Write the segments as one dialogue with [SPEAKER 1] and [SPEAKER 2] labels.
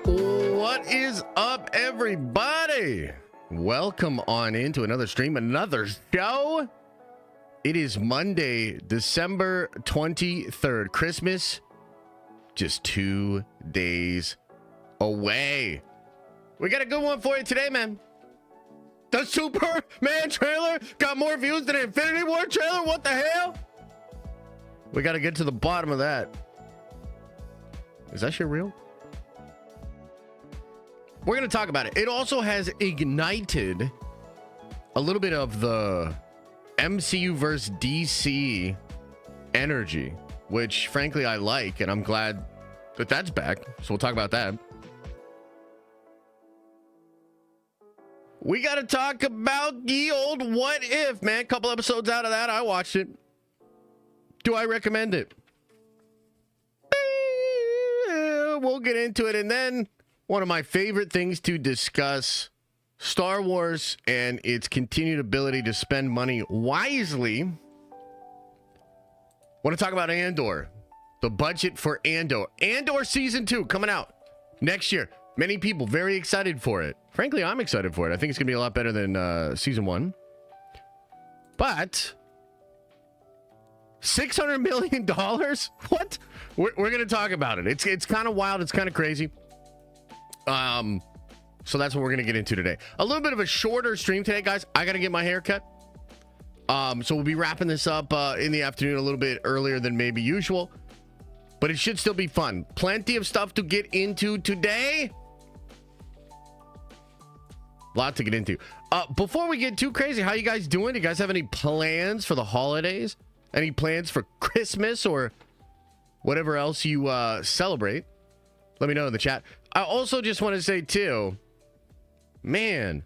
[SPEAKER 1] What is up, everybody? Welcome on into another stream, another show. It is Monday, December 23rd. Christmas, just 2 days away. We got a good one for you today, man. The Superman trailer got more views than the Infinity War trailer? What the hell? We got to get to the bottom of that. Is that shit real? We're going to talk about it. It also has ignited a little bit of the MCU versus DC energy, which frankly I like, and I'm glad that that's back. So we'll talk about that. We got to talk about the old What If, man. Couple episodes out of that. I watched it. Do I recommend it? We'll get into it. And then one of my favorite things to discuss, Star Wars and its continued ability to spend money wisely. Want to talk about Andor, the budget for Andor. Andor Season 2 coming out next year. Many people very excited for it. Frankly, I'm excited for it. I think it's going to be a lot better than Season 1. But $600 million? What? We're going to talk about it. It's kind of wild. It's kind of crazy. So that's what we're going to get into today. A little bit of a shorter stream today, guys. I got to get my hair cut. So we'll be wrapping this up in the afternoon a little bit earlier than maybe usual. But it should still be fun. Plenty of stuff to get into today. A lot to get into. Before we get too crazy, how you guys doing? Do you guys have any plans for the holidays? Any plans for Christmas or whatever else you celebrate? Let me know in the chat. I also just want to say too, man,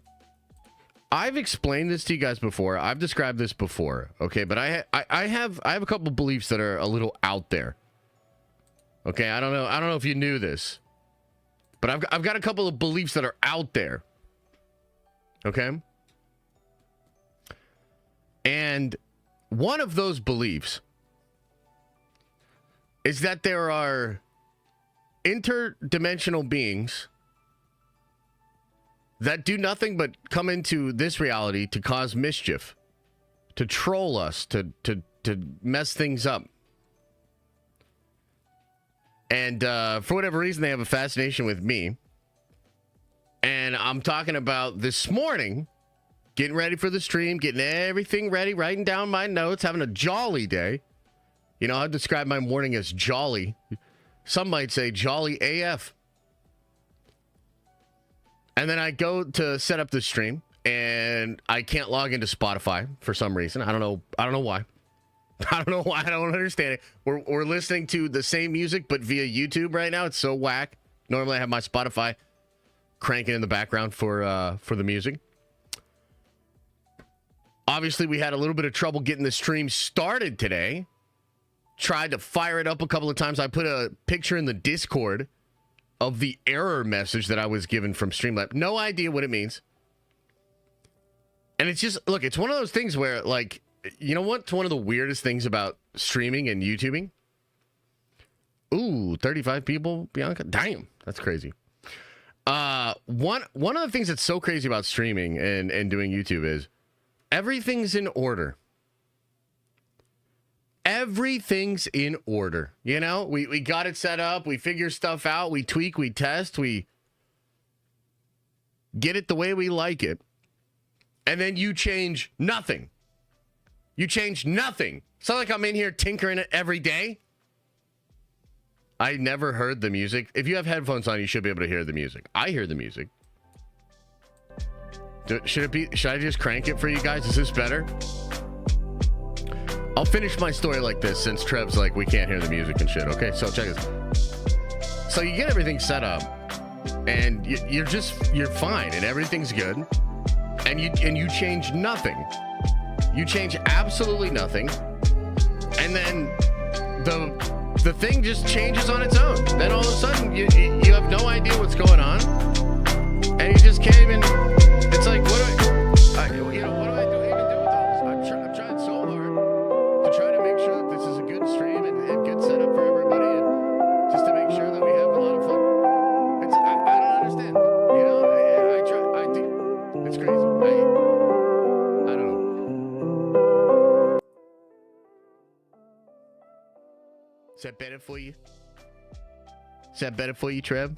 [SPEAKER 1] I've explained this to you guys before. I've described this before, okay? But I have a couple beliefs that are a little out there. Okay, I don't know if you knew this, but I've got a couple of beliefs that are out there. Okay? And one of those beliefs is that there are interdimensional beings that do nothing but come into this reality to cause mischief, to troll us, to mess things up. And for whatever reason, they have a fascination with me. And I'm talking about this morning, getting ready for the stream, getting everything ready, writing down my notes, having a jolly day. You know, I'd describe my morning as jolly. Some might say jolly AF. And then I go to set up the stream and I can't log into Spotify for some reason. I don't know why. I don't know why. I don't understand it. We're listening to the same music but via YouTube right now. It's so whack. Normally I have my Spotify cranking in the background for the music. Obviously we had a little bit of trouble getting the stream started today. Tried to fire it up a couple of times. I put a picture in the Discord of the error message that I was given from Streamlabs. No idea what it means. And it's just, look, it's one of those things where, like, you know what's one of the weirdest things about streaming and YouTubing? Ooh, 35 people, Bianca. Damn, that's crazy. One of the things that's so crazy about streaming and doing YouTube is everything's in order. Everything's in order. You know, we got it set up. We figure stuff out. We tweak. We test. We get it the way we like it. And then you change nothing. You change nothing. It's not like I'm in here tinkering it every day. I never heard the music. If you have headphones on, you should be able to hear the music. I hear the music. Should I just crank it for you guys? Is this better? I'll finish my story like this since Trev's like, we can't hear the music and shit. Okay, so check this. So you get everything set up and you're fine and everything's good. And you change nothing. You change absolutely nothing. And then the thing just changes on its own. Then all of a sudden you have no idea what's going on. And you just can't even, it's like, what do I do even do with all this? I'm trying so hard to try to make sure that this is a good stream and good setup for everybody, and just to make sure that we have a lot of fun. I don't understand. You know, I do. It's crazy. I don't know. Is that better for you? Is that better for you, Trev?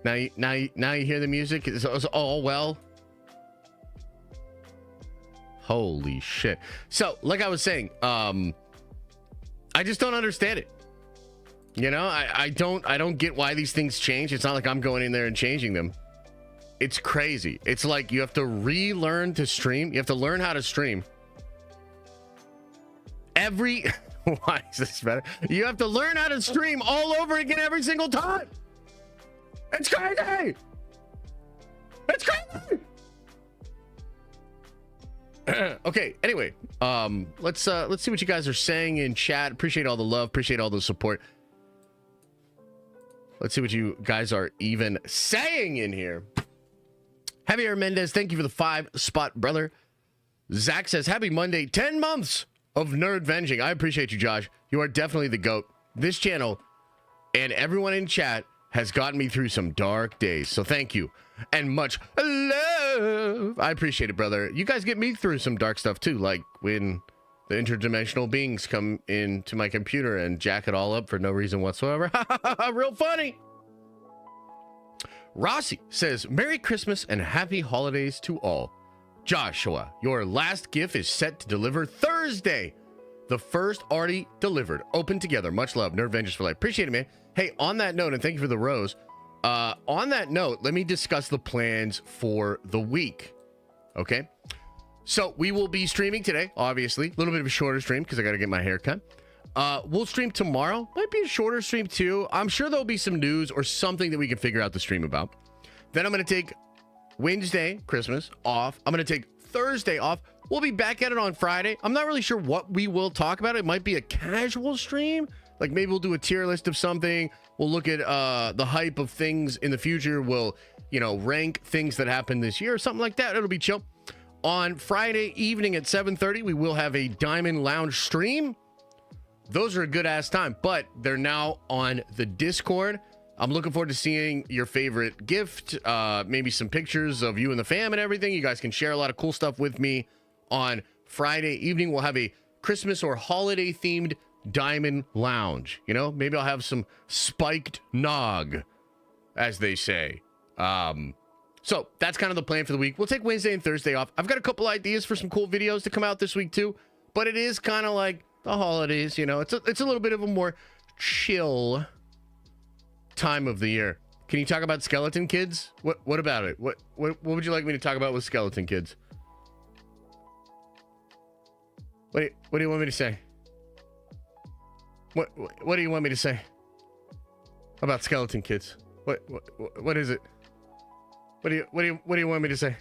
[SPEAKER 1] Now you hear the music. It's all well. Holy shit. So, like I was saying, I just don't understand it. You know, I don't get why these things change. It's not like I'm going in there and changing them. It's crazy. It's like you have to relearn to stream. You have to learn how to stream. Why is this better? You have to learn how to stream all over again every single time. It's crazy. It's crazy. Okay, anyway, let's see what you guys are saying in chat. Appreciate all the love, appreciate all the support. Let's see what you guys are even saying in here. Javier Mendez, thank you for the 5-spot, brother. Zach says, happy Monday, 10 months of nerd venging. I appreciate you, Josh. You are definitely the GOAT. This channel and everyone in chat has gotten me through some dark days. So thank you and much love. I appreciate it, brother. You guys get me through some dark stuff too, like when the interdimensional beings come into my computer and jack it all up for no reason whatsoever. Real funny. Rossi says, Merry Christmas and Happy Holidays to all. Joshua, your last gift is set to deliver Thursday. The first already delivered. Open together. Much love. Nerd Vengers for life. Appreciate it, man. Hey, on that note, and thank you for the rose. On that note, let me discuss the plans for the week. Okay? So we will be streaming today, obviously. A little bit of a shorter stream because I got to get my hair cut. We'll stream tomorrow. Might be a shorter stream too. I'm sure there'll be some news or something that we can figure out the stream about. Then I'm going to take Wednesday, Christmas, off. I'm going to take Thursday off. We'll be back at it on Friday. I'm not really sure what we will talk about. It might be a casual stream. Like maybe we'll do a tier list of something. We'll look at the hype of things in the future. We'll, rank things that happened this year or something like that. It'll be chill. On Friday evening at 7:30, we will have a Diamond Lounge stream. Those are a good ass time, but they're now on the Discord. I'm looking forward to seeing your favorite gift, maybe some pictures of you and the fam and everything. You guys can share a lot of cool stuff with me on Friday evening. We'll have a Christmas or holiday themed Diamond Lounge. Maybe I'll have some spiked nog, as they say. So that's kind of the plan for the week. We'll take Wednesday and Thursday off. I've got a couple ideas for some cool videos to come out this week too, but it is kind of like the holidays, it's a little bit of a more chill time of the year. Can you talk about Skeleton Kids? What about it? What would you like me to talk about with Skeleton Kids? What do you want me to say? What do you want me to say about Skeleton Kids? What is it? What do you want me to say?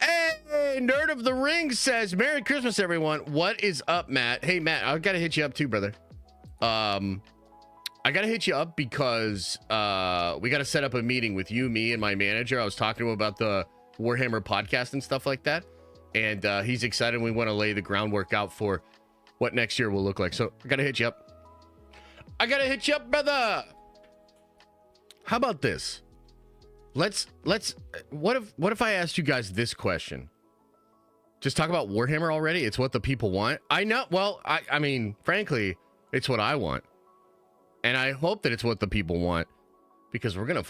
[SPEAKER 1] Hey, Nerd of the Ring says, Merry Christmas, everyone. What is up, Matt? Hey, Matt, I gotta hit you up too, brother. I gotta hit you up because we gotta set up a meeting with you, me, and my manager. I was talking to him about the Warhammer podcast and stuff like that, and he's excited. We want to lay the groundwork out for what next year will look like. So I gotta hit you up. I gotta hit you up, brother. How about this? What if I asked you guys this question? Just talk about Warhammer already. It's what the people want. I know. Well, I mean, frankly, it's what I want, and I hope that it's what the people want, because we're gonna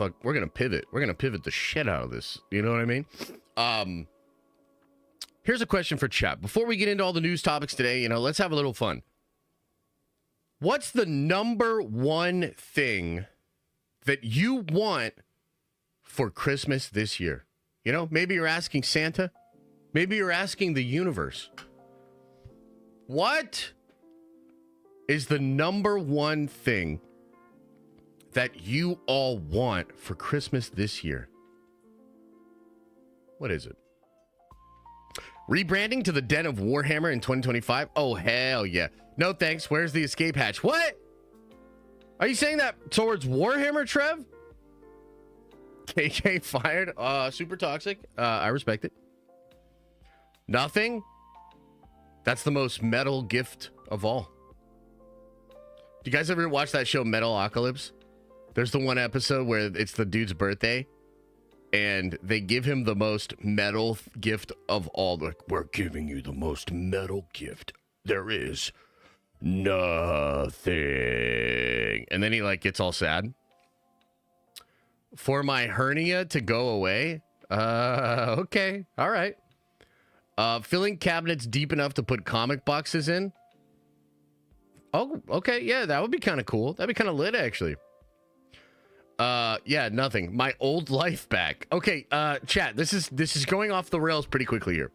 [SPEAKER 1] pivot. We're gonna pivot the shit out of this. You know what I mean? Here's a question for chat. Before we get into all the news topics today, let's have a little fun. What's the number one thing that you want for Christmas this year? Maybe you're asking Santa. Maybe you're asking the universe. What is the number one thing that you all want for Christmas this year? What is it? Rebranding to the Den of Warhammer in 2025? Oh, hell yeah. No thanks. Where's the escape hatch? What? Are you saying that towards Warhammer, Trev? KK fired. Super toxic. I respect it. Nothing? That's the most metal gift of all. Do you guys ever watch that show Metalocalypse? There's the one episode where it's the dude's birthday, and they give him the most metal gift of all. Like, we're giving you the most metal gift there is. Nothing. And then he gets all sad. For my hernia to go away? Okay. All right. Filling cabinets deep enough to put comic boxes in? Oh, okay. Yeah, that would be kind of cool. That'd be kind of lit, actually. Yeah, nothing. My old life back. Okay, chat, this is going off the rails pretty quickly here.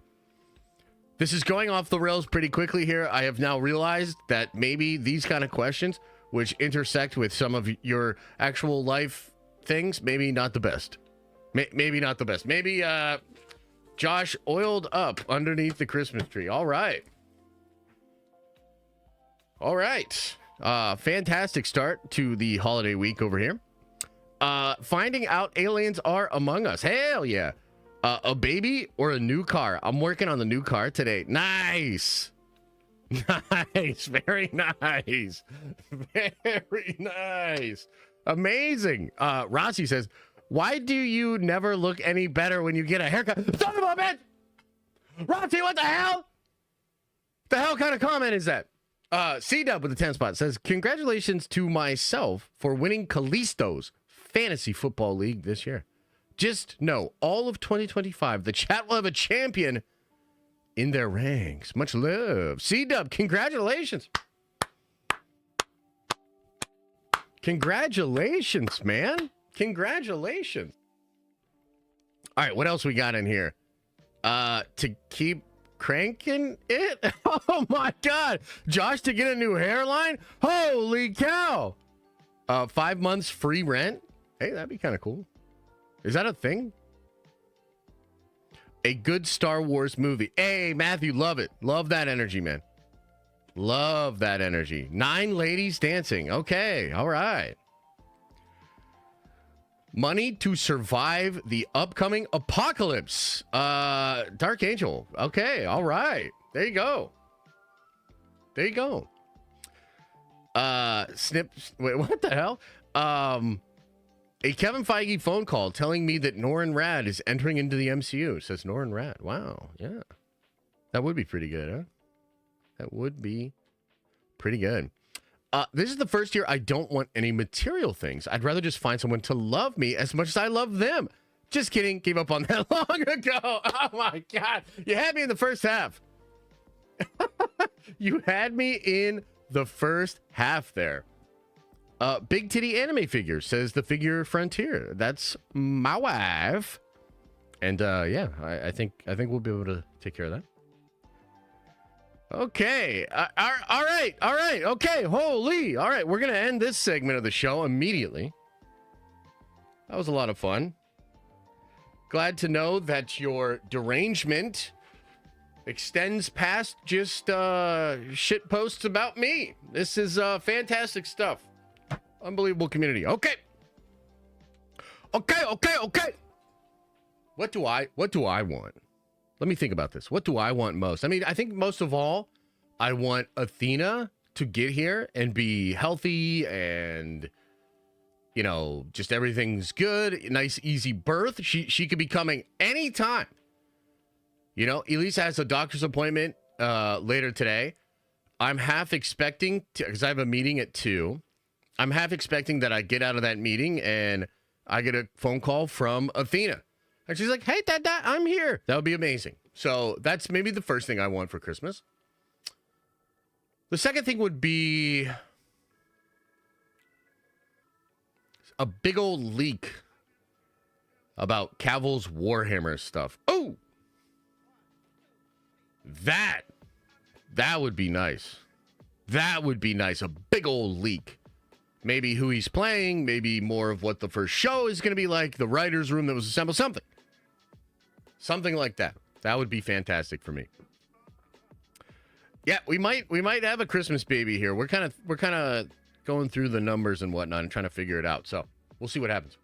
[SPEAKER 1] I have now realized that maybe these kind of questions, which intersect with some of your actual life things, maybe not the best. Maybe not the best. Maybe, Josh oiled up underneath the Christmas tree. All right. Fantastic start to the holiday week over here. Finding out aliens are among us. Hell yeah. A baby or a new car? I'm working on the new car today. Nice. Very nice. Very nice. Amazing. Rossi says, why do you never look any better when you get a haircut? Son of a bitch! Rossi, what the hell? The hell kind of comment is that? C-Dub with the 10 spot says, congratulations to myself for winning Callisto's Fantasy Football League this year. Just know, all of 2025, the chat will have a champion in their ranks. Much love. C-Dub, congratulations. Congratulations, man. Congratulations. All right, what else we got in here? To keep cranking it? Oh my God. Josh to get a new hairline? Holy cow. 5 months free rent? Hey, that'd be kind of cool. Is that a thing? A good Star Wars movie. Hey, Matthew, love it. Love that energy, man. Love that energy. 9 ladies dancing. Okay, all right. Money to survive the upcoming apocalypse. Dark Angel. Okay, all right. There you go. There you go. Wait, what the hell? A Kevin Feige phone call telling me that Norrin Rad is entering into the MCU. Says Norrin Rad. Wow, yeah. That would be pretty good, huh? That would be pretty good. This is the first year I don't want any material things. I'd rather just find someone to love me as much as I love them. Just kidding. Gave up on that long ago. Oh, my God. You had me in the first half. You had me in the first half there. Big Titty Anime Figure says the figure frontier. That's my wife. And yeah, I think we'll be able to take care of that. Okay. All right. Okay. Holy. All right. We're going to end this segment of the show immediately. That was a lot of fun. Glad to know that your derangement extends past just shit posts about me. This is fantastic stuff. Unbelievable community. Okay. What do I want? Let me think about this. What do I want most? I mean, I think most of all, I want Athena to get here and be healthy and, you know, just everything's good. Nice, easy birth. She could be coming anytime. You know, Elisa has a doctor's appointment later today. I'm half expecting, because I have a meeting at 2, I'm half expecting that I get out of that meeting and I get a phone call from Athena. And she's like, hey, Dad, I'm here. That would be amazing. So that's maybe the first thing I want for Christmas. The second thing would be a big old leak about Cavill's Warhammer stuff. Oh! That would be nice. That would be nice. A big old leak. Maybe who he's playing, maybe more of what the first show is going to be like, the writer's room that was assembled, something. Something like that. That would be fantastic for me. Yeah, we might have a Christmas baby here. We're kind of going through the numbers and whatnot and trying to figure it out. So, we'll see what happens.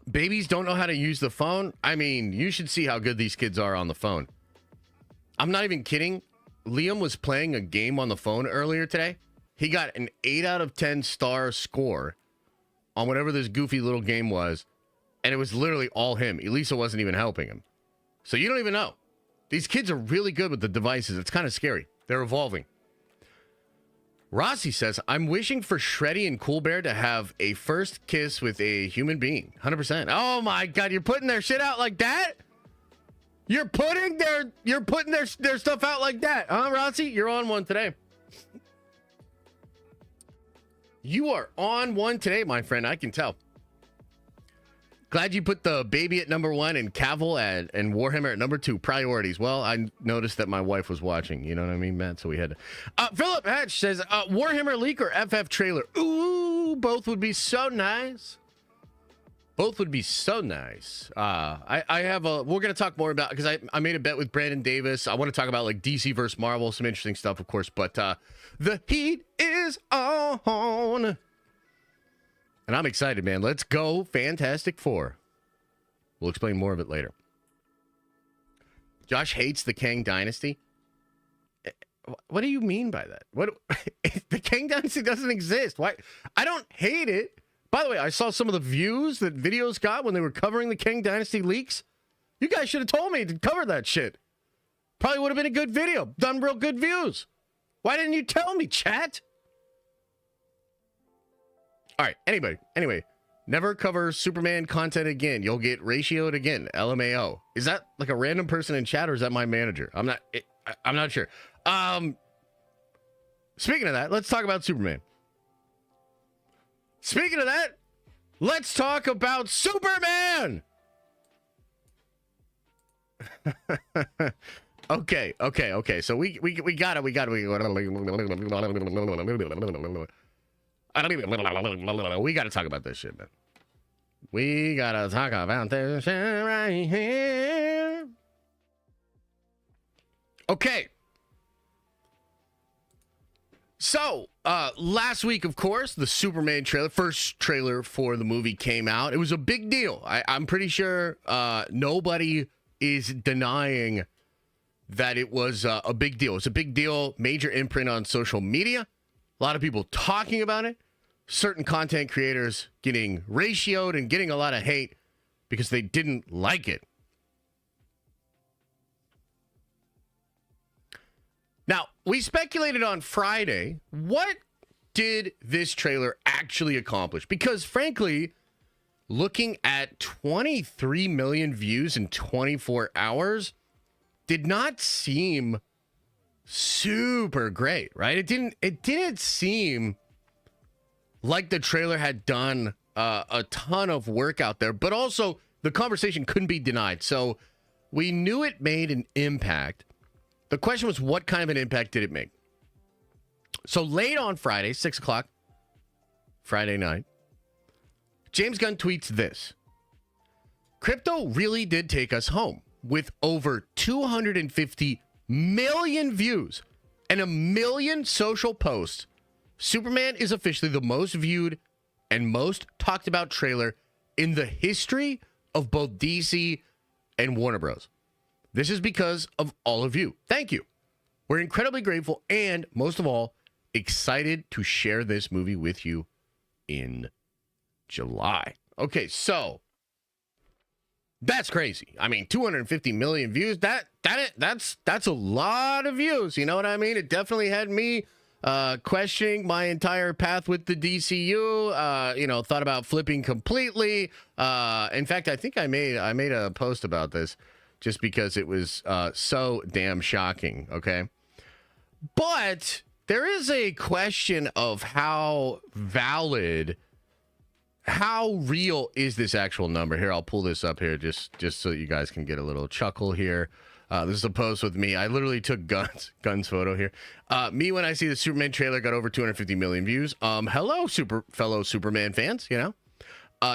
[SPEAKER 1] Babies don't know how to use the phone. I mean, you should see how good these kids are on the phone. I'm not even kidding. Liam was playing a game on the phone earlier today. He got an 8 out of 10 star score on whatever this goofy little game was. And it was literally all him. Elisa wasn't even helping him. So you don't even know. These kids are really good with the devices. It's kind of scary. They're evolving. Rossi says, I'm wishing for Shreddy and Cool Bear to have a first kiss with a human being. 100%. Oh my God, you're putting their shit out like that? You're putting their stuff out like that, huh, Rossi? You're on one today. You are on one today, my friend. I can tell. Glad you put the baby at number 1 and Cavill and Warhammer at number 2. Priorities. Well, I noticed that my wife was watching. You know what I mean, Matt? So we had to. Philip Hatch says, Warhammer leak or FF trailer? Ooh, both would be so nice. Both would be so nice. I have a. We're gonna talk more about, because I made a bet with Brandon Davis. I want to talk about like DC versus Marvel, some interesting stuff, of course. But the heat is on, and I'm excited, man. Let's go, Fantastic Four. We'll explain more of it later. Josh hates the Kang Dynasty. What do you mean by that? What the Kang Dynasty doesn't exist? Why? I don't hate it. By the way, I saw some of the views that videos got when they were covering the Kang Dynasty leaks. You guys should have told me to cover that shit. Probably would have been a good video. Done real good views. Why didn't you tell me, chat? All right, anyway, never cover Superman content again. You'll get ratioed again. LMAO. Is that like a random person in chat, or is that my manager? I'm not sure. Speaking of that, let's talk about Superman. Speaking of that, let's talk about Superman. Okay. So we got it. We got to talk about this shit, man. We got to talk about this shit right here. Okay. So, last week, of course, the Superman trailer, first trailer for the movie came out. It was a big deal. I'm pretty sure nobody is denying that it was a big deal. It's a big deal, major imprint on social media. A lot of people talking about it. Certain content creators getting ratioed and getting a lot of hate because they didn't like it. Now, we speculated on Friday, what did this trailer actually accomplish? Because frankly, looking at 23 million views in 24 hours did not seem super great, right? It didn't seem like the trailer had done a ton of work out there, but also the conversation couldn't be denied. So we knew it made an impact. The question was, what kind of an impact did it make? So late on Friday, 6 o'clock, Friday night, James Gunn tweets this. Crypto really did take us home. With over 250 million views and 1 million social posts, Superman is officially the most viewed and most talked about trailer in the history of both DC and Warner Bros. This is because of all of you. Thank you. We're incredibly grateful and, most of all, excited to share this movie with you in July. Okay, so that's crazy. I mean, 250 million views. That's a lot of views. You know what I mean? It definitely had me questioning my entire path with the DCU. Thought about flipping completely. In fact, I think I made a post about this just because it was so damn shocking. Okay, but there is a question of how valid, how real is this actual number? Here, I'll pull this up here just so you guys can get a little chuckle here. This is a post with me. I literally took Guns photo here. Me when I see the Superman trailer got over 250 million views. Hello, fellow Superman fans.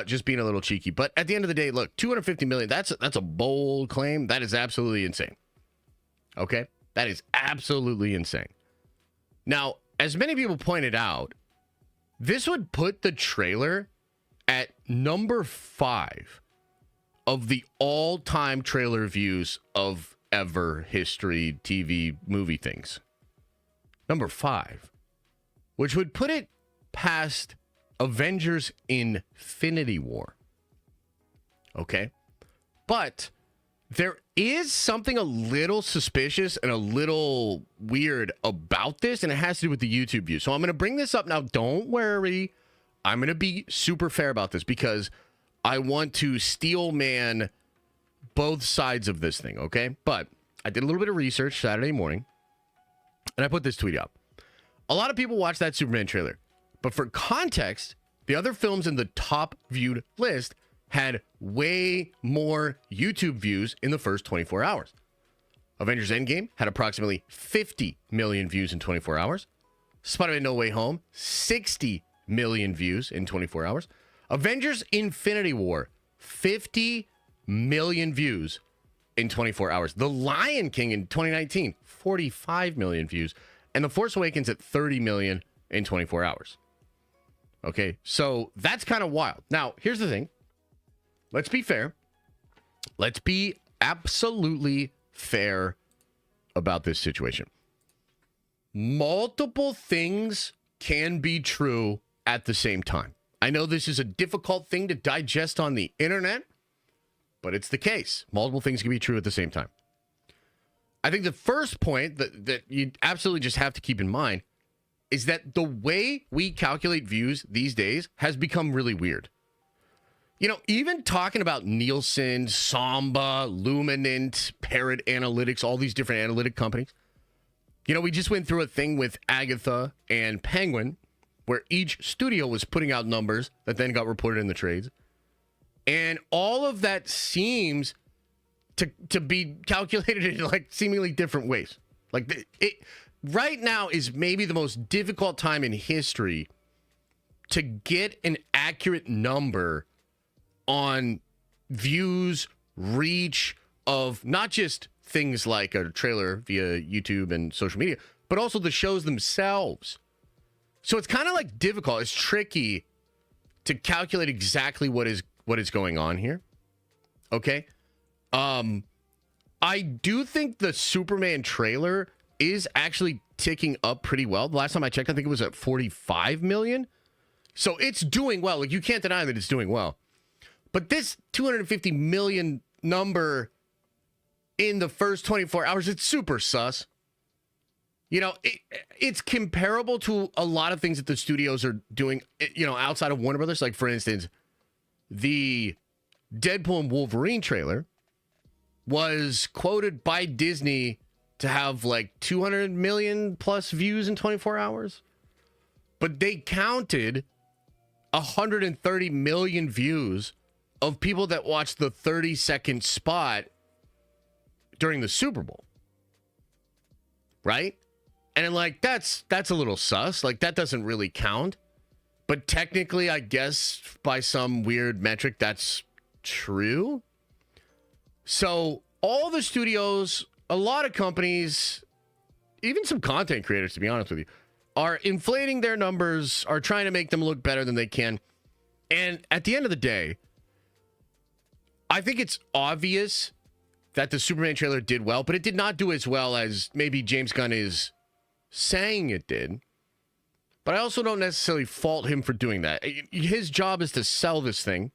[SPEAKER 1] Just being a little cheeky. But at the end of the day, look, 250 million. That's a bold claim. That is absolutely insane. Okay, that is absolutely insane. Now, as many people pointed out, this would put the trailer at number 5 of the all-time trailer views of ever history TV movie things. Number 5, which would put it past Avengers Infinity War. Okay? But there is something a little suspicious and a little weird about this, and it has to do with the YouTube views. So I'm going to bring this up now. Don't worry. I'm going to be super fair about this because I want to steel man both sides of this thing, okay? But I did a little bit of research Saturday morning, and I put this tweet up. A lot of people watched that Superman trailer, but for context, the other films in the top viewed list had way more YouTube views in the first 24 hours. Avengers Endgame had approximately 50 million views in 24 hours. Spider-Man No Way Home, 60 million views in 24 hours. Avengers Infinity War, 50 million views in 24 hours. The Lion King in 2019, 45 million views. And The Force Awakens at 30 million in 24 hours. Okay, so that's kind of wild. Now, here's the thing. Let's be fair. Let's be absolutely fair about this situation. Multiple things can be true at the same time. I know this is a difficult thing to digest on the internet, but it's the case. Multiple things can be true at the same time. I think the first point that you absolutely just have to keep in mind is that the way we calculate views these days has become really weird. Even talking about Nielsen, Samba, Luminant, Parrot Analytics, all these different analytic companies. We just went through a thing with Agatha and Penguin where each studio was putting out numbers that then got reported in the trades. And all of that seems to be calculated in like seemingly different ways. Like it right now is maybe the most difficult time in history to get an accurate number on views, reach of not just things like a trailer via YouTube and social media, but also the shows themselves. So it's kind of like difficult. It's tricky to calculate exactly what is going on here. Okay. I do think the Superman trailer is actually ticking up pretty well. The last time I checked, I think it was at 45 million. So it's doing well. Like, you can't deny that it's doing well. But this 250 million number in the first 24 hours, it's super sus. It's comparable to a lot of things that the studios are doing, outside of Warner Brothers. Like, for instance, the Deadpool and Wolverine trailer was quoted by Disney to have like 200 million plus views in 24 hours. But they counted 130 million views of people that watched the 30-second spot during the Super Bowl. Right? And like, that's a little sus. Like, that doesn't really count. But technically, I guess by some weird metric, that's true. So all the studios, a lot of companies, even some content creators, to be honest with you, are inflating their numbers, are trying to make them look better than they can. And at the end of the day, I think it's obvious that the Superman trailer did well, but it did not do as well as maybe James Gunn is saying it did. But I also don't necessarily fault him for doing that. His job is to sell this thing.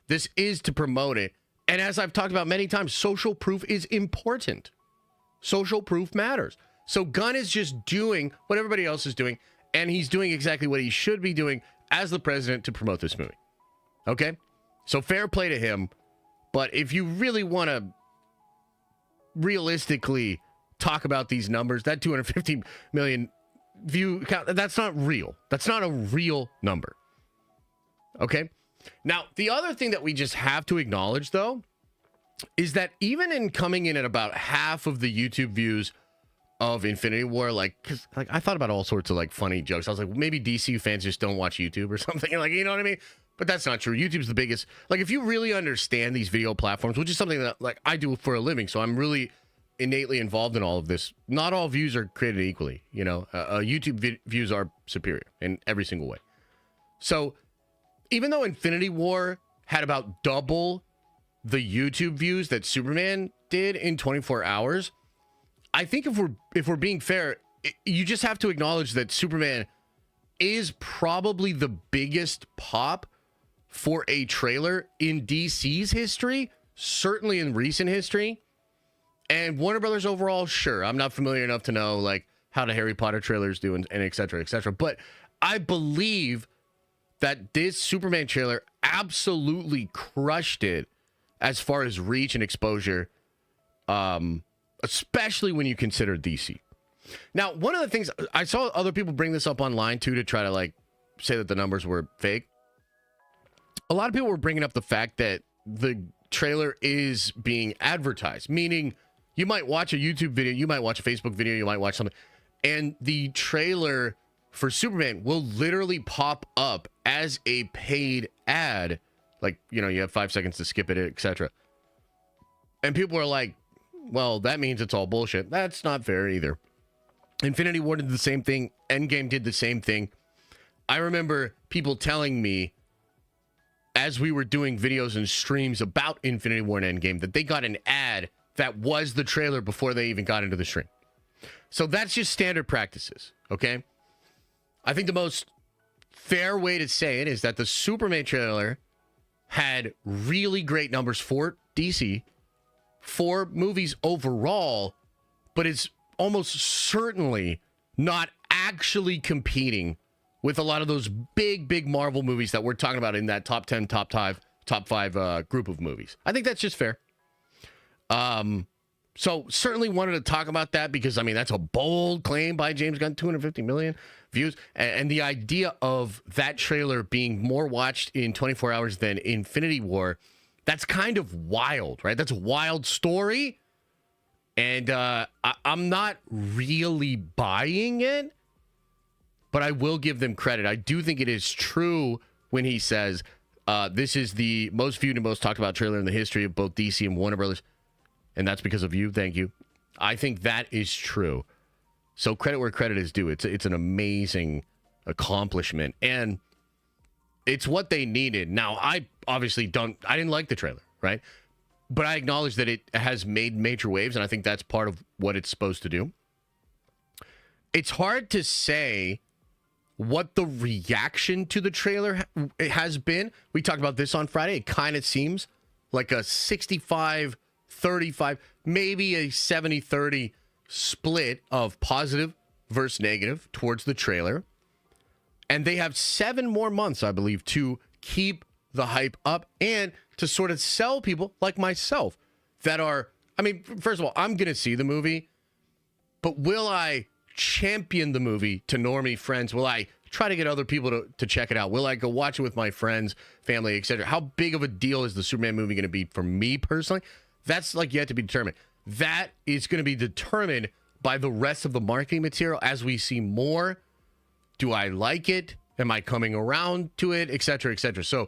[SPEAKER 1] This is to promote it. And as I've talked about many times, social proof is important. Social proof matters. So Gunn is just doing what everybody else is doing, and he's doing exactly what he should be doing as the president to promote this movie. Okay? So fair play to him. But if you really want to realistically talk about these numbers, that 250 million view count, that's not real. That's not a real number. Okay? Now, the other thing that we just have to acknowledge, though, is that even in coming in at about half of the YouTube views of Infinity War, because I thought about all sorts of funny jokes. I was like, maybe DC fans just don't watch YouTube or something, you know what I mean? But that's not true. YouTube's the biggest. If you really understand these video platforms, which is something that I do for a living, so I'm really innately involved in all of this. Not all views are created equally. YouTube views are superior in every single way. So even though Infinity War had about double the YouTube views that Superman did in 24 hours, I think if we're being fair, you just have to acknowledge that Superman is probably the biggest pop for a trailer in DC's history, certainly in recent history. And Warner Brothers overall, sure, I'm not familiar enough to know how the Harry Potter trailers do and et cetera, et cetera. But I believe that this Superman trailer absolutely crushed it as far as reach and exposure, especially when you consider DC. Now, one of the things I saw other people bring this up online too to try to say that the numbers were fake. A lot of people were bringing up the fact that the trailer is being advertised, meaning you might watch a YouTube video, you might watch a Facebook video, you might watch something, and the trailer for Superman will literally pop up as a paid ad. You have 5 seconds to skip it, etc. And people are like, well, that means it's all bullshit. That's not fair either. Infinity War did the same thing. Endgame did the same thing. I remember people telling me as we were doing videos and streams about Infinity War and Endgame that they got an ad that was the trailer before they even got into the stream. So that's just standard practices, okay? I think the most fair way to say it is that the Superman trailer had really great numbers for DC, for movies overall, but it's almost certainly not actually competing with a lot of those big Marvel movies that we're talking about in that top 10, top 5 group of movies. I think that's just fair. So certainly wanted to talk about that because, that's a bold claim by James Gunn, 250 million views. And the idea of that trailer being more watched in 24 hours than Infinity War, that's kind of wild, right? That's a wild story. And I'm not really buying it, but I will give them credit. I do think it is true when he says this is the most viewed and most talked about trailer in the history of both DC and Warner Brothers. And that's because of you. Thank you. I think that is true. So credit where credit is due. It's an amazing accomplishment. And it's what they needed. Now, I didn't like the trailer, right? But I acknowledge that it has made major waves, and I think that's part of what it's supposed to do. It's hard to say what the reaction to the trailer has been. We talked about this on Friday. It kind of seems like a 65-35, maybe a 70-30 split of positive versus negative towards the trailer. And they have 7 more months, I believe, to keep the hype up and to sort of sell people like myself that are, first of all, I'm going to see the movie, but will I champion the movie to normie friends? Will I try to get other people to check it out? Will I go watch it with my friends, family, etc.? How big of a deal is the Superman movie going to be for me personally? That's yet to be determined. That is going to be determined by the rest of the marketing material as we see more. Do I like it? Am I coming around to it? Etc., etc. So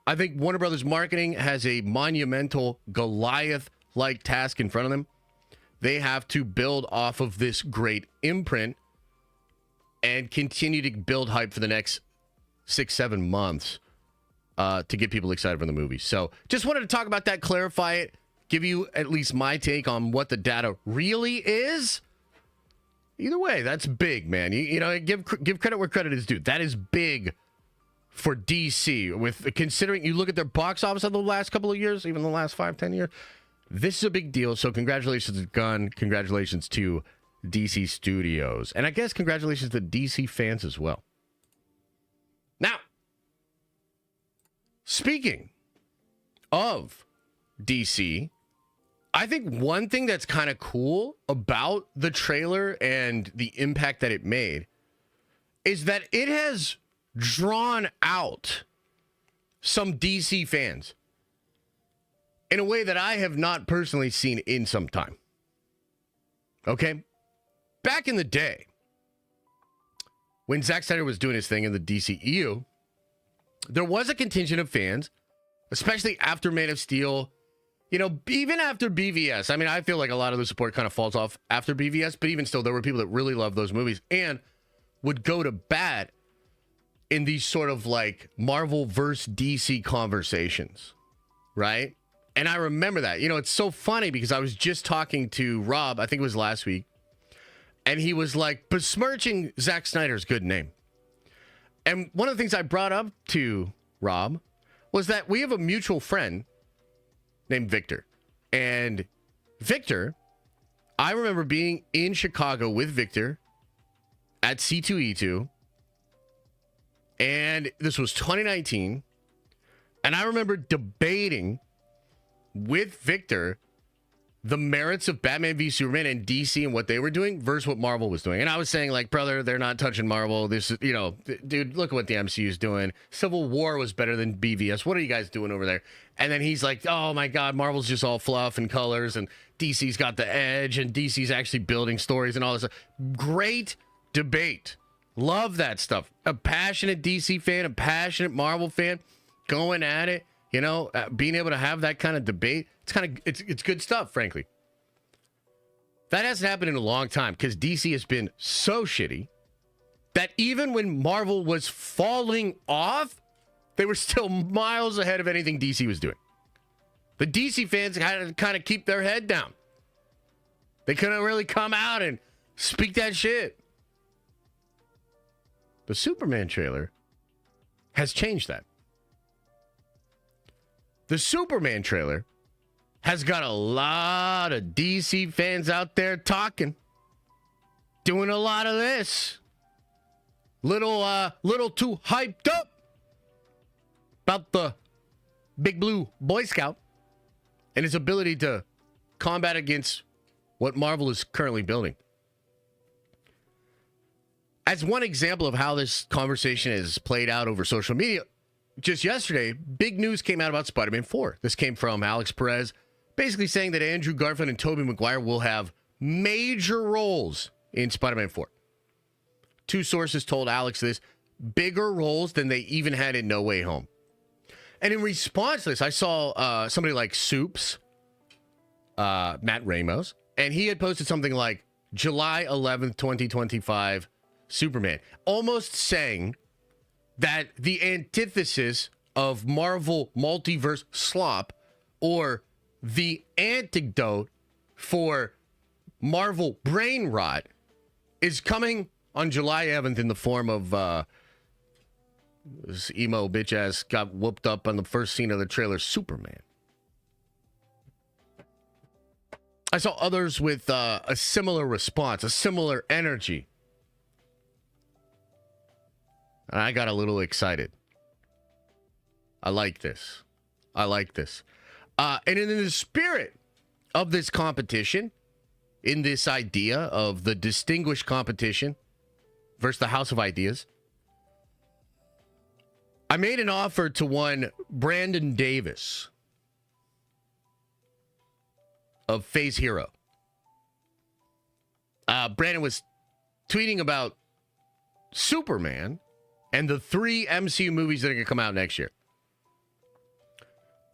[SPEAKER 1] I think Warner Brothers marketing has a monumental Goliath-like task in front of them. They have to build off of this great imprint and continue to build hype for the next 6-7 months to get people excited for the movie. So just wanted to talk about that, clarify it, give you at least my take on what the data really is. Either way, that's big, man. You know, give credit where credit is due. That is big for DC. With considering you look at their box office of the last couple of years, even the last 5-10 years, this is a big deal. So congratulations to Gunn. Congratulations to DC Studios. And I guess congratulations to DC fans as well. Now, speaking of DC, I think one thing that's kind of cool about the trailer and the impact that it made is that it has drawn out some DC fans in a way that I have not personally seen in some time. Okay? Back in the day, when Zack Snyder was doing his thing in the DCEU, there was a contingent of fans, especially after Man of Steel, you know, even after BVS. I mean, I feel like a lot of the support kind of falls off after BVS, but even still, there were people that really loved those movies and would go to bat in these sort of like Marvel versus DC conversations, right? And I remember that. You know, it's so funny because I was just talking to Rob, I think it was last week, and he was like besmirching Zack Snyder's good name. And one of the things I brought up to Rob was that we have a mutual friend named Victor. And Victor, I remember being in Chicago with Victor at C2E2. And this was 2019. And I remember debating with Victor the merits of Batman v Superman and DC and what they were doing versus what Marvel was doing. And I was saying, like, brother, they're not touching Marvel. This is, you know, dude, look at what the MCU is doing. Civil War was better than BVS. What are you guys doing over there? And then he's like, oh my God, Marvel's just all fluff and colors and DC's got the edge and DC's actually building stories and all this stuff. Great debate. Love that stuff. A passionate DC fan, a passionate Marvel fan going at it. You know, being able to have that kind of debate, it's good stuff, frankly. That hasn't happened in a long time because DC has been so shitty that even when Marvel was falling off, they were still miles ahead of anything DC was doing. The DC fans had to kind of keep their head down. They couldn't really come out and speak that shit. The Superman trailer has changed that. The Superman trailer has got a lot of DC fans out there talking, doing a lot of this. Little too hyped up about the Big Blue Boy Scout and his ability to combat against what Marvel is currently building. As one example of how this conversation has played out over social media, just yesterday, big news came out about Spider-Man 4. This came from Alex Perez, basically saying that Andrew Garfield and Tobey Maguire will have major roles in Spider-Man 4. Two sources told Alex this, bigger roles than they even had in No Way Home. And in response to this, I saw somebody like Soups, Matt Ramos, and he had posted something like July 11th, 2025, Superman, almost saying that the antithesis of Marvel multiverse slop, or the antidote for Marvel brain rot, is coming on July 11th in the form of this emo bitch ass got whooped up on the first scene of the trailer, Superman. I saw others with a similar response, a similar energy. And I got a little excited. I like this. And in the spirit of this competition, in this idea of the distinguished competition versus the House of Ideas, I made an offer to one Brandon Davis of Phase Hero. Brandon was tweeting about Superman and the 3 MCU movies that are going to come out next year.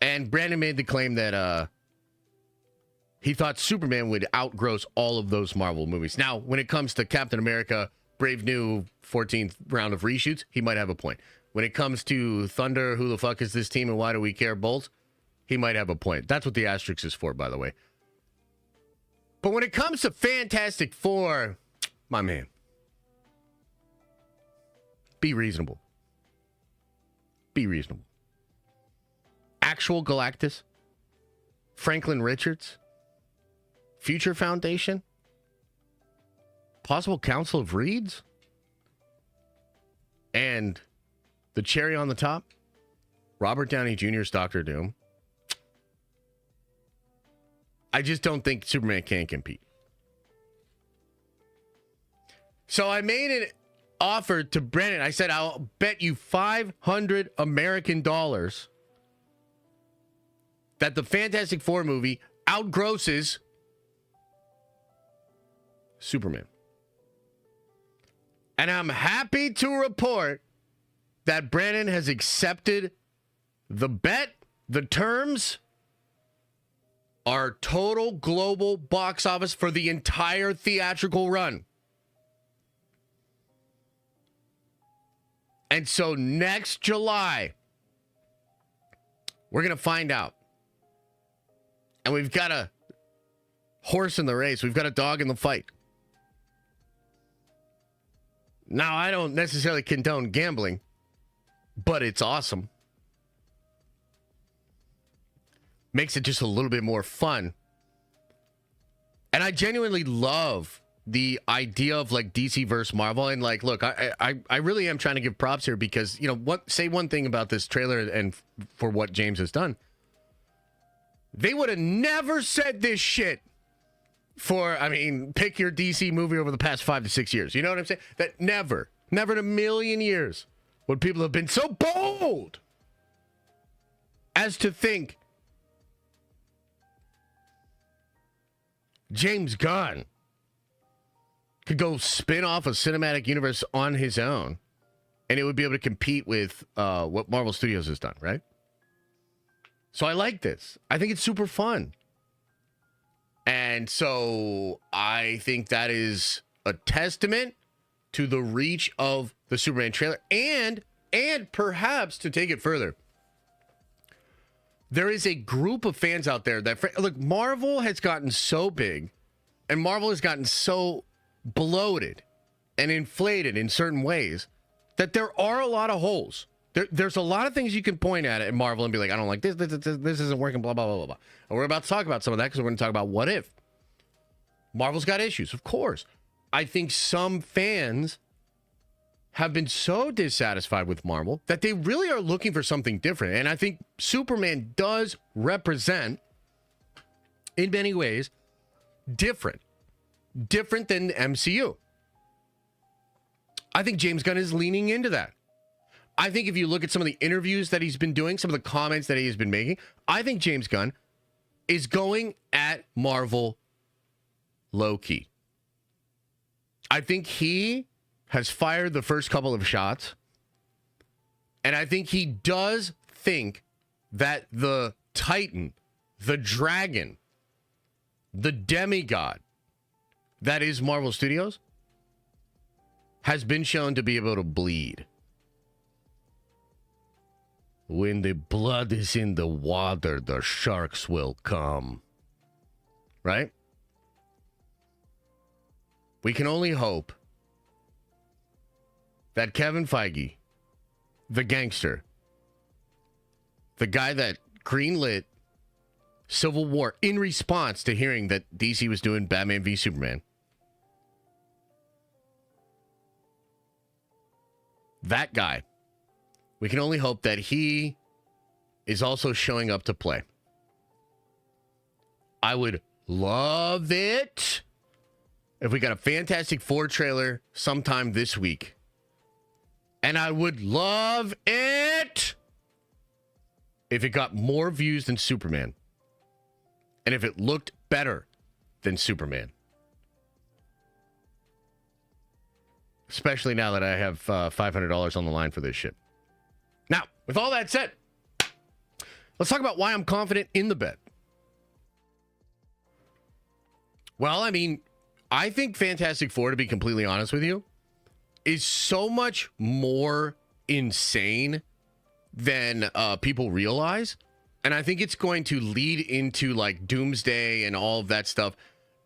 [SPEAKER 1] And Brandon made the claim that he thought Superman would outgross all of those Marvel movies. Now, when it comes to Captain America, Brave New 14th round of reshoots, he might have a point. When it comes to Thunder, who the fuck is this team and why do we care, Bolt? he might have a point. That's what the asterisk is for, by the way. But when it comes to Fantastic Four, my man, be reasonable. Be reasonable. Actual Galactus, Franklin Richards, Future Foundation, possible Council of Reeds, and the cherry on the top, Robert Downey Jr.'s Doctor Doom. I just don't think Superman can compete. So I made an offer to Brennan. I said, I'll bet you 500 American dollars that the Fantastic Four movie outgrosses Superman. And I'm happy to report that Brandon has accepted the bet. The terms are total global box office for the entire theatrical run. And so next July, we're going to find out. And we've got a horse in the race. We've got a dog in the fight. Now, I don't necessarily condone gambling, but it's awesome. Makes it just a little bit more fun. And I genuinely love the idea of like DC versus Marvel. And like, look, I really am trying to give props here because, you know, say one thing about this trailer and for what James has done. They would have never said this shit for, I mean, pick your DC movie over the past 5 to 6 years. You know what I'm saying? That never in a million years would people have been so bold as to think James Gunn could go spin off a cinematic universe on his own and it would be able to compete with what Marvel Studios has done, right? So I like this. I think it's super fun. And so I think that is a testament to the reach of the Superman trailer. And perhaps to take it further, there is a group of fans out there that, look, Marvel has gotten so big and Marvel has gotten so bloated and inflated in certain ways that there are a lot of holes. There's a lot of things you can point at Marvel and be like, I don't like this isn't working, blah, blah, blah, blah, blah. And we're about to talk about some of that because we're going to talk about what if. Marvel's got issues, of course. I think some fans have been so dissatisfied with Marvel that they really are looking for something different. And I think Superman does represent, in many ways, different than the MCU. I think James Gunn is leaning into that. I think if you look at some of the interviews that he's been doing, some of the comments that he has been making, I think James Gunn is going at Marvel low-key. I think he has fired the first couple of shots, and I think he does think that the Titan, the dragon, the demigod that is Marvel Studios has been shown to be able to bleed. When the blood is in the water, the sharks will come. Right? We can only hope that Kevin Feige, the gangster, the guy that greenlit Civil War in response to hearing that DC was doing Batman v Superman, that guy, we can only hope that he is also showing up to play. I would love it if we got a Fantastic Four trailer sometime this week. And I would love it if it got more views than Superman. And if it looked better than Superman. Especially now that I have $500 on the line for this shit. Now, with all that said, let's talk about why I'm confident in the bet. Well, I mean, I think Fantastic Four, to be completely honest with you, is so much more insane than people realize. And I think it's going to lead into like Doomsday and all of that stuff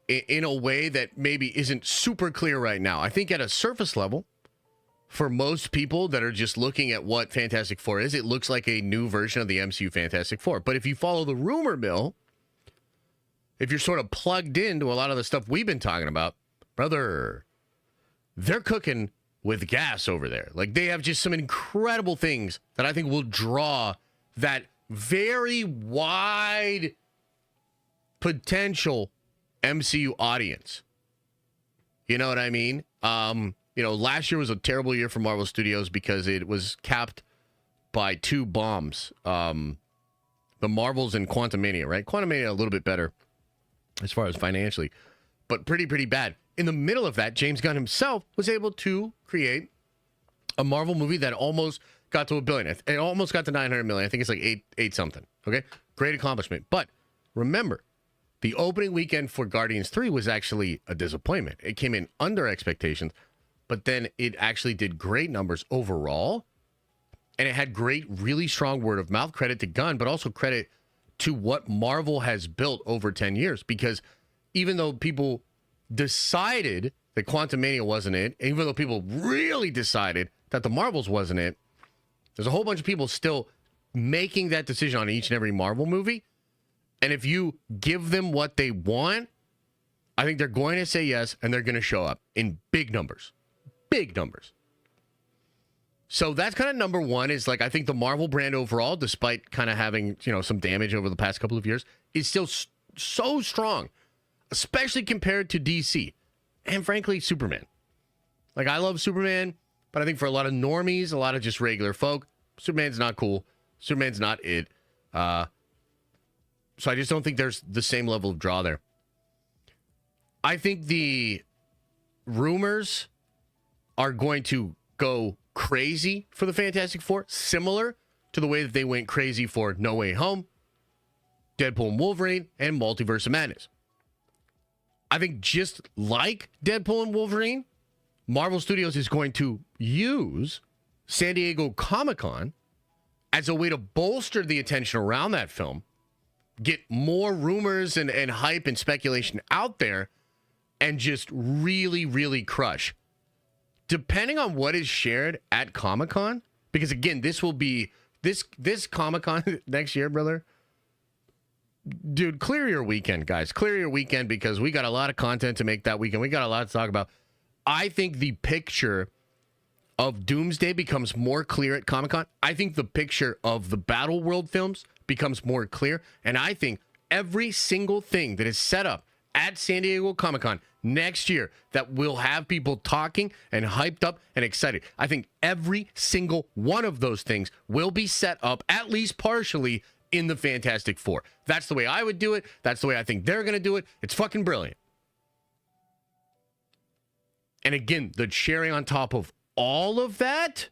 [SPEAKER 1] in a way that maybe isn't super clear right now. I think at a surface level, for most people that are just looking at what Fantastic Four is, it looks like a new version of the MCU Fantastic Four. But if you follow the rumor mill, if you're sort of plugged into a lot of the stuff we've been talking about, brother, they're cooking with gas over there. Like, they have just some incredible things that I think will draw that very wide potential MCU audience. You know what I mean? Last year was a terrible year for Marvel Studios because it was capped by two bombs. The Marvels and Quantumania, right? Quantumania a little bit better as far as financially, but pretty bad. In the middle of that, James Gunn himself was able to create a Marvel movie that almost got to $1 billion. It almost got to $900 million. I think it's like eight something. Okay, great accomplishment. But remember, the opening weekend for Guardians 3 was actually a disappointment. It came in under expectations, but then it actually did great numbers overall, and it had great, really strong word of mouth. Credit to Gunn, but also credit to what Marvel has built over 10 years. Because even though people decided that Quantumania wasn't it, even though people really decided that the Marvels wasn't it, there's a whole bunch of people still making that decision on each and every Marvel movie. And if you give them what they want, I think they're going to say yes, and they're going to show up in big numbers. Big numbers. So that's kind of number one, is like, I think the Marvel brand overall, despite kind of having, some damage over the past couple of years, is still so strong, especially compared to DC and frankly, Superman. Like, I love Superman, but I think for a lot of normies, a lot of just regular folk, Superman's not cool. Superman's not it. So I just don't think there's the same level of draw there. I think the rumors are going to go crazy for the Fantastic Four, similar to the way that they went crazy for No Way Home, Deadpool and Wolverine, and Multiverse of Madness. I think just like Deadpool and Wolverine, Marvel Studios is going to use San Diego Comic-Con as a way to bolster the attention around that film, get more rumors and hype and speculation out there, and just really, really crush. Depending on what is shared at Comic-Con, because again, this will be this Comic-Con next year, brother. Dude, clear your weekend, guys. Clear your weekend, because we got a lot of content to make that weekend. We got a lot to talk about. I think the picture of Doomsday becomes more clear at Comic-Con. I think the picture of the Battle World films becomes more clear. And I think every single thing that is set up at San Diego Comic-Con next year that will have people talking and hyped up and excited, I think every single one of those things will be set up, at least partially, in the Fantastic Four. That's the way I would do it. That's the way I think they're going to do it. It's fucking brilliant. And again, the cherry on top of all of that,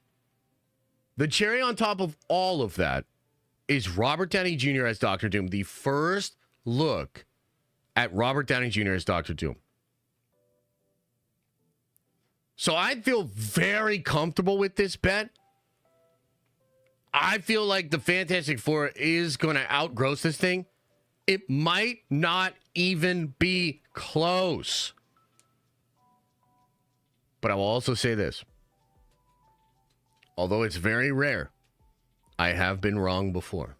[SPEAKER 1] is Robert Downey Jr. as Dr. Doom. The first look at Robert Downey Jr. as Dr. Doom. So I feel very comfortable with this bet. I feel like the Fantastic Four is going to outgross this thing. It might not even be close. But I will also say this. Although it's very rare, I have been wrong before.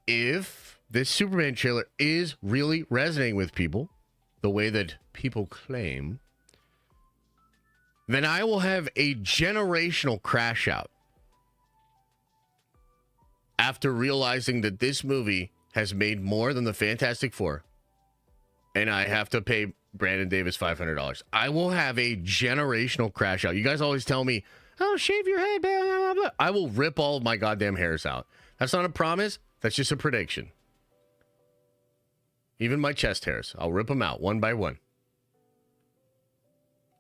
[SPEAKER 1] If this Superman trailer is really resonating with people, the way that people claim, then I will have a generational crash out after realizing that this movie has made more than the Fantastic Four, and I have to pay Brandon Davis $500. I will have a generational crash out. You guys always tell me, oh, shave your head, blah, blah, blah. I will rip all of my goddamn hairs out. That's not a promise. That's just a prediction. Even my chest hairs, I'll rip them out one by one.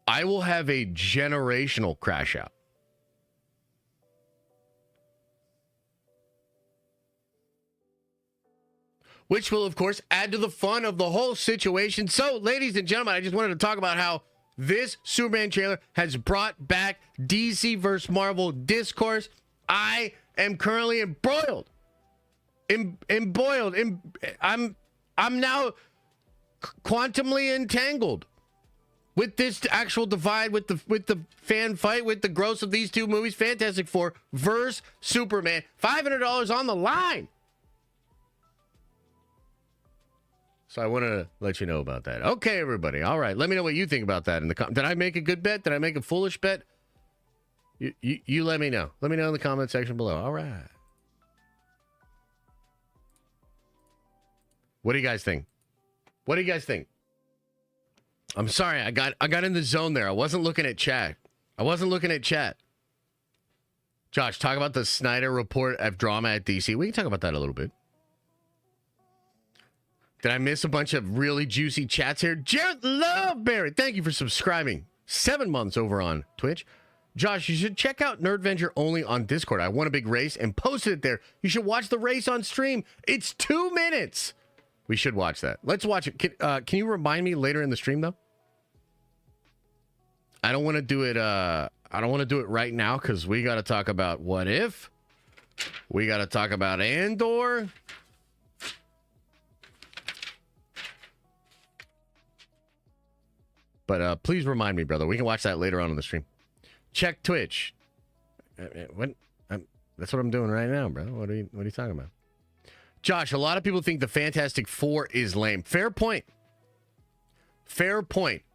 [SPEAKER 1] I will have a generational crash out. Which will, of course, add to the fun of the whole situation. So, ladies and gentlemen, I just wanted to talk about how this Superman trailer has brought back DC versus Marvel discourse. I am currently embroiled. I'm now quantumly entangled with this actual divide, with the fan fight, with the gross of these two movies, Fantastic Four versus Superman. $500 on the line. So I want to let you know about that. Okay, everybody. All right. Let me know what you think about that. Did I make a good bet? Did I make a foolish bet? You let me know. Let me know in the comment section below. All right. What do you guys think? What do you guys think? I'm sorry. I got in the zone there. I wasn't looking at chat. Josh, talk about the Snyder report of drama at DC. We can talk about that a little bit. Did I miss a bunch of really juicy chats here? Jared Loveberry, thank you for subscribing. 7 months over on Twitch. Josh, you should check out Nerdventure only on Discord. I won a big race and posted it there. You should watch the race on stream. It's 2 minutes. We should watch that. Let's watch it. Can you remind me later in the stream, though? I don't want to do it. I don't want to do it right now because we got to talk about What If. We got to talk about Andor. But please remind me, brother. We can watch that later on in the stream. Check Twitch. That's what I'm doing right now, bro. What are you talking about? Josh, a lot of people think the Fantastic Four is lame. Fair point.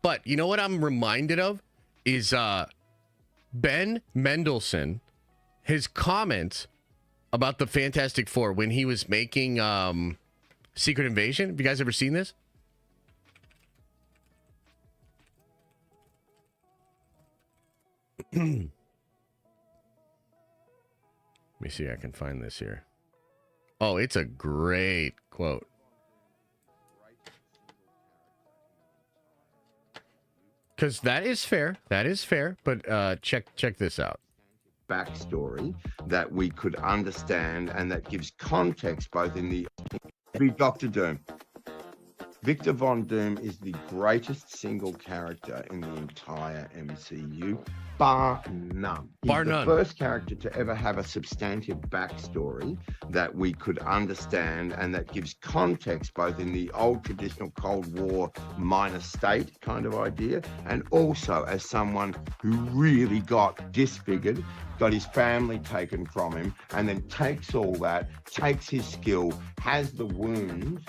[SPEAKER 1] But you know what I'm reminded of is Ben Mendelsohn, his comments about the Fantastic Four when he was making Secret Invasion. Have you guys ever seen this? Let me see if I can find this here. Oh, it's a great quote. Because that is fair. But check this out.
[SPEAKER 2] Backstory that we could understand and that gives context both in the Dr. Doom. Victor Von Doom is the greatest single character in the entire MCU, bar none. He's the first character to ever have a substantive backstory that we could understand and that gives context both in the old traditional Cold War minor state kind of idea and also as someone who really got disfigured, got his family taken from him, and then takes all that, takes his skill, has the wounds,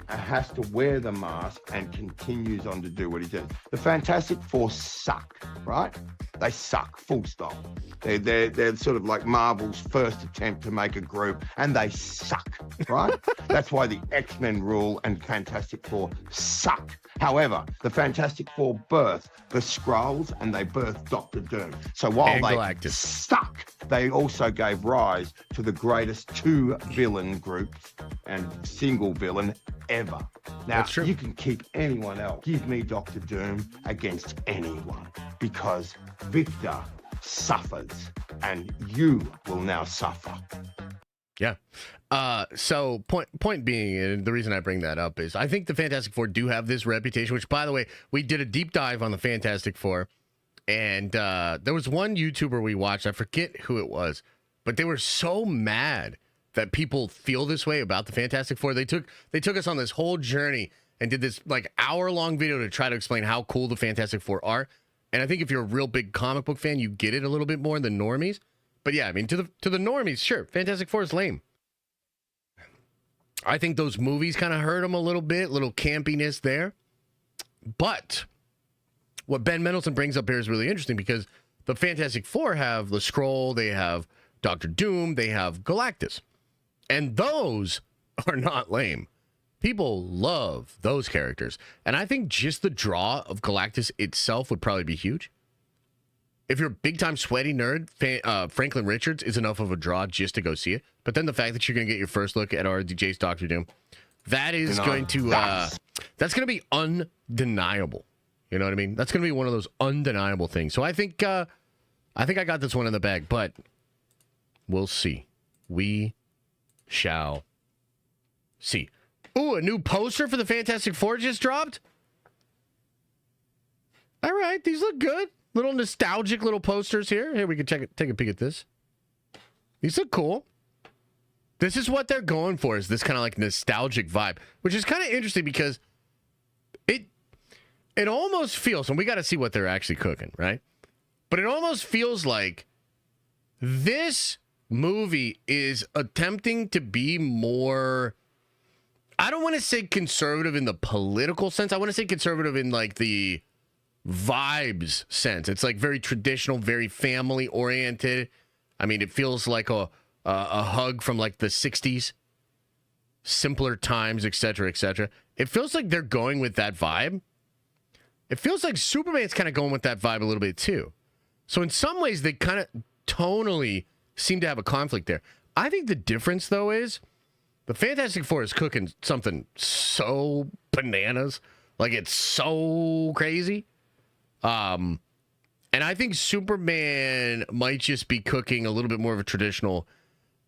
[SPEAKER 2] has to wear the mask and continues on to do what he does. The Fantastic Four suck, right? They suck, full stop. They're sort of like Marvel's first attempt to make a group, and they suck, right? That's why the X-Men rule and Fantastic Four suck. However, the Fantastic Four birthed the Skrulls and they birthed Dr. Doom. So while they suck, they also gave rise to the greatest two villain groups and single villain ever. Now, you can keep anyone else. Give me Dr. Doom against anyone because Victor suffers and you will now suffer.
[SPEAKER 1] Yeah. So point being, and the reason I bring that up is I think the Fantastic Four do have this reputation, which, by the way, we did a deep dive on the Fantastic Four, and there was one YouTuber we watched, I forget who it was, but they were so mad that people feel this way about the Fantastic Four. They took us on this whole journey and did this like hour-long video to try to explain how cool the Fantastic Four are. And I think if you're a real big comic book fan, you get it a little bit more than normies. But yeah, I mean, to the normies, sure, Fantastic Four is lame. I think those movies kind of hurt them a little bit, little campiness there. But what Ben Mendelsohn brings up here is really interesting because the Fantastic Four have the Skrull, they have Dr. Doom, they have Galactus. And those are not lame. People love those characters. And I think just the draw of Galactus itself would probably be huge. If you're a big-time sweaty nerd, Franklin Richards is enough of a draw just to go see it. But then the fact that you're going to get your first look at RDJ's Doctor Doom, that is going to that's going to be undeniable. You know what I mean? That's going to be one of those undeniable things. So I think I got this one in the bag, but we'll see. We shall see. Ooh, a new poster for the Fantastic Four just dropped. All right, these look good. Little nostalgic little posters here. Here, we can take a peek at this. These look cool. This is what they're going for, is this kind of like nostalgic vibe, which is kind of interesting because it almost feels, and we got to see what they're actually cooking, right? But it almost feels like this movie is attempting to be more, I don't want to say conservative in the political sense. I want to say conservative in like the vibes sense. It's like very traditional, very family oriented. I mean, it feels like a hug from like the 60s, simpler times, etc., etc. It feels like they're going with that vibe. It feels like Superman's kind of going with that vibe a little bit too. So in some ways, they kind of tonally seem to have a conflict there. I think the difference, though, is the Fantastic Four is cooking something so bananas. Like, it's so crazy. And I think Superman might just be cooking a little bit more of a traditional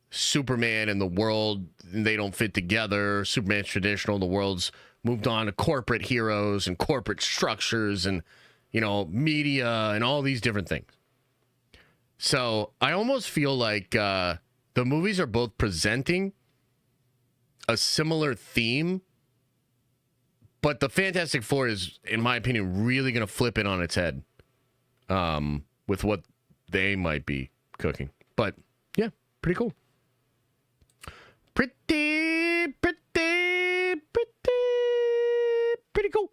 [SPEAKER 1] Superman and the world, they don't fit together. Superman's traditional, the world's moved on to corporate heroes and corporate structures and, you know, media and all these different things. So I almost feel like the movies are both presenting a similar theme, but the Fantastic Four is, in my opinion, really going to flip it on its head with what they might be cooking. But yeah, pretty cool. Pretty cool.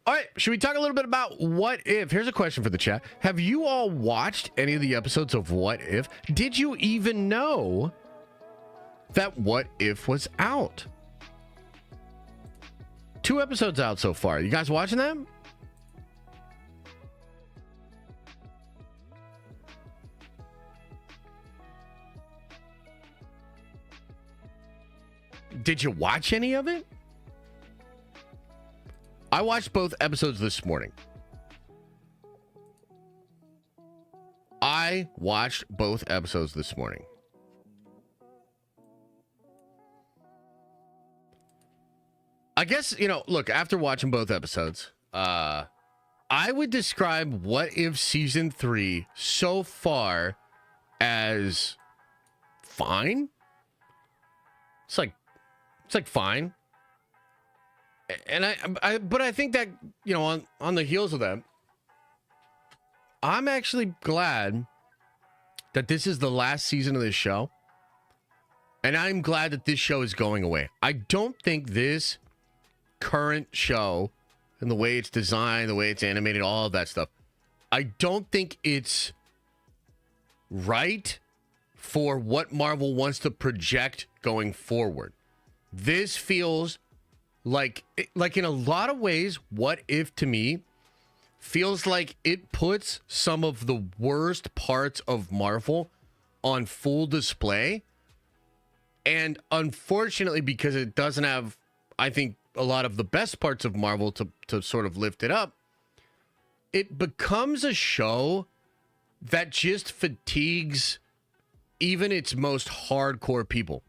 [SPEAKER 1] All right, should we talk a little bit about What If? Here's a question for the chat. Have you all watched any of the episodes of What If? Did you even know that What If was out? 2 episodes out so far. You guys watching them? Did you watch any of it? I watched both episodes this morning. I watched both episodes this morning. I guess, you know, look, after watching both episodes, I would describe What If Season 3 so far as fine. It's like fine. And but I think that, you know, on the heels of that, I'm actually glad that this is the last season of this show. And I'm glad that this show is going away. I don't think this current show and the way it's designed, the way it's animated, all of that stuff, I don't think it's right for what Marvel wants to project going forward. This feels like in a lot of ways, What If to me feels like it puts some of the worst parts of Marvel on full display. And unfortunately, because it doesn't have, I think, a lot of the best parts of Marvel to sort of lift it up, it becomes a show that just fatigues even its most hardcore people.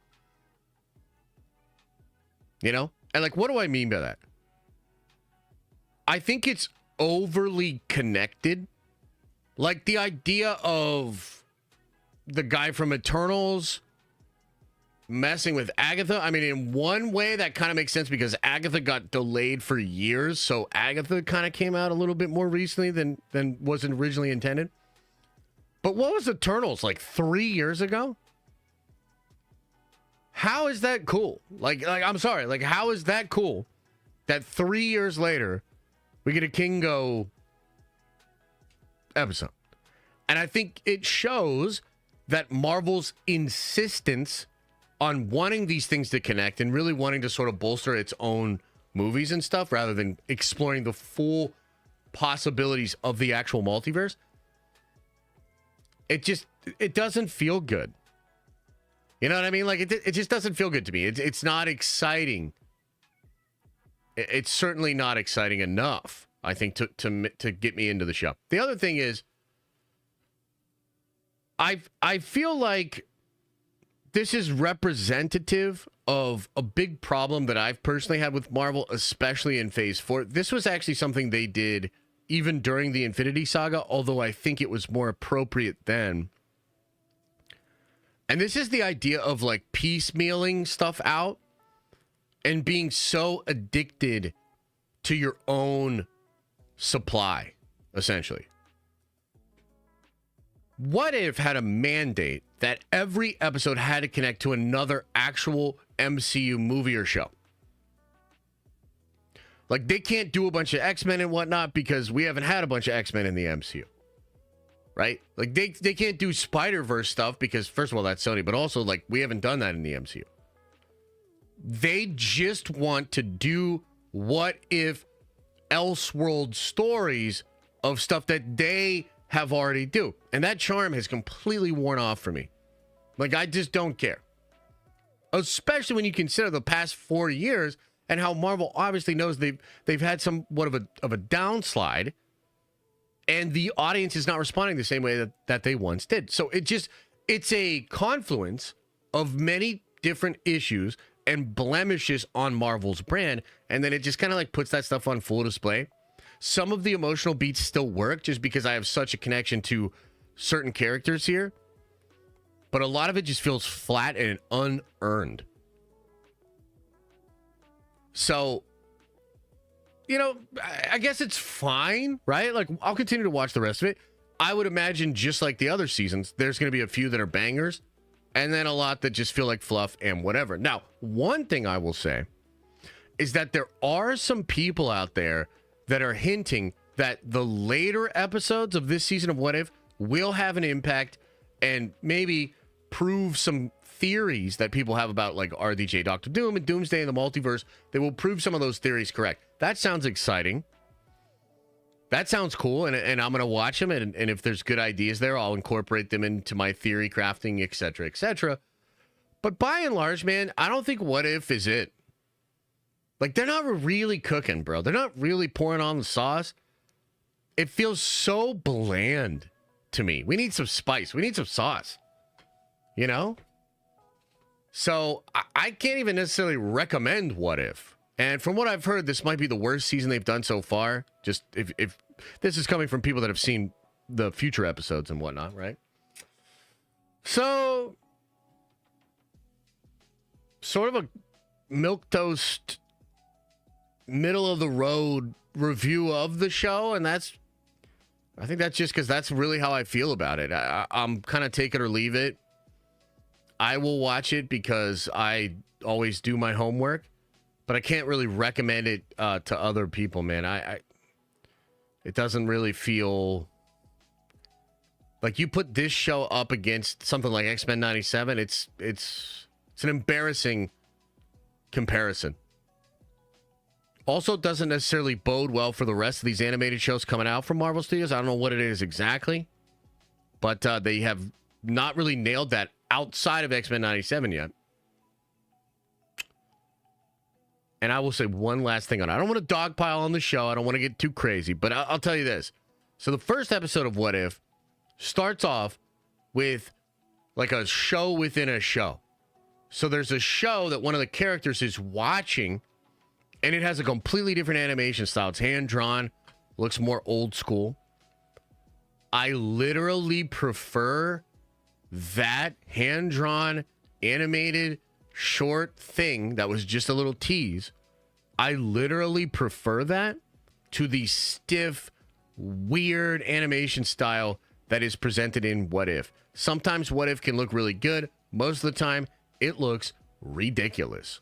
[SPEAKER 1] You know? And like, what do I mean by that? I think it's overly connected. Like the idea of the guy from Eternals messing with Agatha. I mean, in one way that kind of makes sense because Agatha got delayed for years. So Agatha kind of came out a little bit more recently than was originally intended. But what was Eternals, like 3 years ago? How is that cool? Like I'm sorry. Like, how is that cool that 3 years later we get a Kingo episode? And I think it shows that Marvel's insistence on wanting these things to connect and really wanting to sort of bolster its own movies and stuff rather than exploring the full possibilities of the actual multiverse. It doesn't feel good. You know what I mean? Like, it just doesn't feel good to me. It's not exciting. It's certainly not exciting enough, I think, to get me into the show. The other thing is, I feel like this is representative of a big problem that I've personally had with Marvel, especially in Phase 4. This was actually something they did even during the Infinity Saga, although I think it was more appropriate then. And this is the idea of like piecemealing stuff out and being so addicted to your own supply, essentially. What if had a mandate that every episode had to connect to another actual MCU movie or show? Like, they can't do a bunch of X-Men and whatnot because we haven't had a bunch of X-Men in the MCU. Right? Like, they can't do Spider-Verse stuff because, first of all, that's Sony, but also, like, we haven't done that in the MCU. They just want to do what if Elseworld stories of stuff that they have already do. And that charm has completely worn off for me. Like, I just don't care. Especially when you consider the past 4 years and how Marvel obviously knows they've had somewhat of a downslide, and the audience is not responding the same way that they once did. So it's a confluence of many different issues and blemishes on Marvel's brand, and then it just kind of like puts that stuff on full display. Some of the emotional beats still work just because I have such a connection to certain characters here, but a lot of it just feels flat and unearned. So, you know, I guess it's fine, right? Like, I'll continue to watch the rest of it. I would imagine, just like the other seasons, there's going to be a few that are bangers, and then a lot that just feel like fluff and whatever. Now, one thing I will say is that there are some people out there that are hinting that the later episodes of this season of What If will have an impact and maybe prove some theories that people have about, like, RDJ, Doctor Doom, and Doomsday and the multiverse. They will prove some of those theories correct. That sounds exciting. That sounds cool, and I'm going to watch them, and if there's good ideas there, I'll incorporate them into my theory crafting, etc., etc. But by and large, man, I don't think What If is it. Like, they're not really cooking, bro. They're not really pouring on the sauce. It feels so bland to me. We need some spice. We need some sauce. You know? So, I can't even necessarily recommend What If. And from what I've heard, this might be the worst season they've done so far. Just if this is coming from people that have seen the future episodes and whatnot, right? So, sort of a milquetoast, middle of the road review of the show, and I think that's just because that's really how I feel about it. I'm kind of take it or leave it. I will watch it because I always do my homework, but I can't really recommend it to other people, man. It doesn't really feel like you put this show up against something like X-Men 97. It's an embarrassing comparison. Also, doesn't necessarily bode well for the rest of these animated shows coming out from Marvel Studios. I don't know what it is exactly, but they have not really nailed that outside of X-Men 97 yet. And I will say one last thing on it. I don't want to dogpile on the show. I don't want to get too crazy, but I'll tell you this. So the first episode of What If starts off with like a show within a show. So there's a show that one of the characters is watching, and it has a completely different animation style. It's hand-drawn, looks more old school. I literally prefer that hand-drawn, animated, short thing that was just a little tease. I literally prefer that to the stiff, weird animation style that is presented in What If. Sometimes What If can look really good. Most of the time, it looks ridiculous.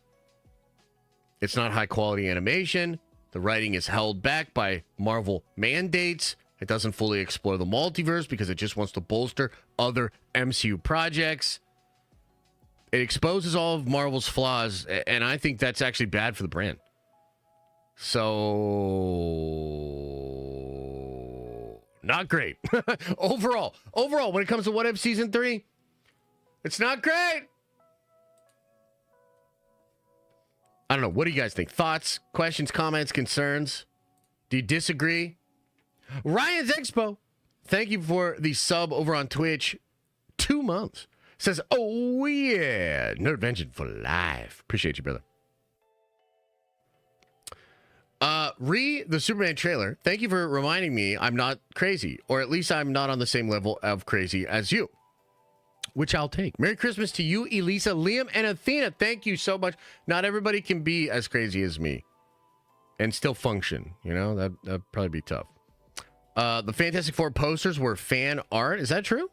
[SPEAKER 1] It's not high-quality animation. The writing is held back by Marvel mandates. It doesn't fully explore the multiverse because it just wants to bolster other MCU projects. It exposes all of Marvel's flaws, and I think that's actually bad for the brand. So, not great. Overall, when it comes to What If Season 3, it's not great. I don't know. What do you guys think? Thoughts, questions, comments, concerns? Do you disagree? Ryan's Expo, thank you for the sub over on Twitch. 2 months. Says, oh yeah, Nerdvention for life. Appreciate you, brother. The Superman trailer. Thank you for reminding me I'm not crazy, or at least I'm not on the same level of crazy as you. which I'll take. Merry Christmas to you, Elisa, Liam, and Athena. Thank you so much. Not everybody can be as crazy as me and still function. You know, that'd probably be tough. The Fantastic Four posters were fan art. Is that true?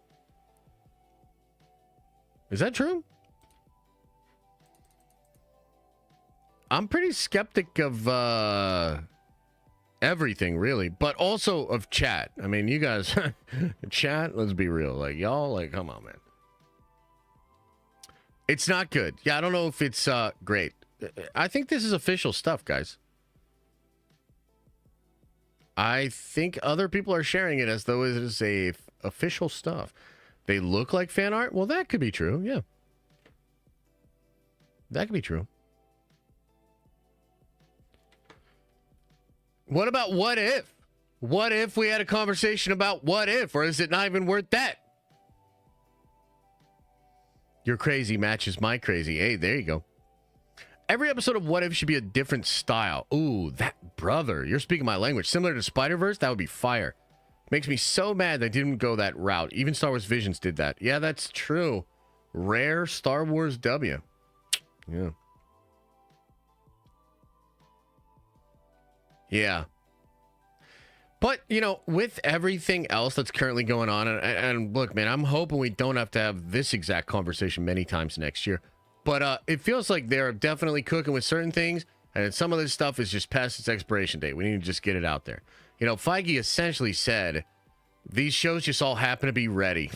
[SPEAKER 1] Is that true? I'm pretty skeptic of everything, really, but also of chat. I mean, you guys, chat, let's be real. Like, y'all, like, come on, man. It's not good. Yeah, I don't know if it's great. I think this is official stuff, guys. I think other people are sharing it as though it is a official stuff. They look like fan art. Well, that could be true. Yeah. That could be true. What about what if? What if we had a conversation about what if? Or is it not even worth that? Your crazy matches my crazy. Hey, there you go. Every episode of What If should be a different style. Ooh, that brother. You're speaking my language. Similar to Spider-Verse, that would be fire. Makes me so mad they didn't go that route. Even Star Wars Visions did that. Yeah, that's true. Rare Star Wars W. Yeah. Yeah. But, you know, with everything else that's currently going on, and look, man, I'm hoping we don't have to have this exact conversation many times next year. But it feels like they're definitely cooking with certain things, and some of this stuff is just past its expiration date. We need to just get it out there. You know, Feige essentially said, these shows just all happen to be ready.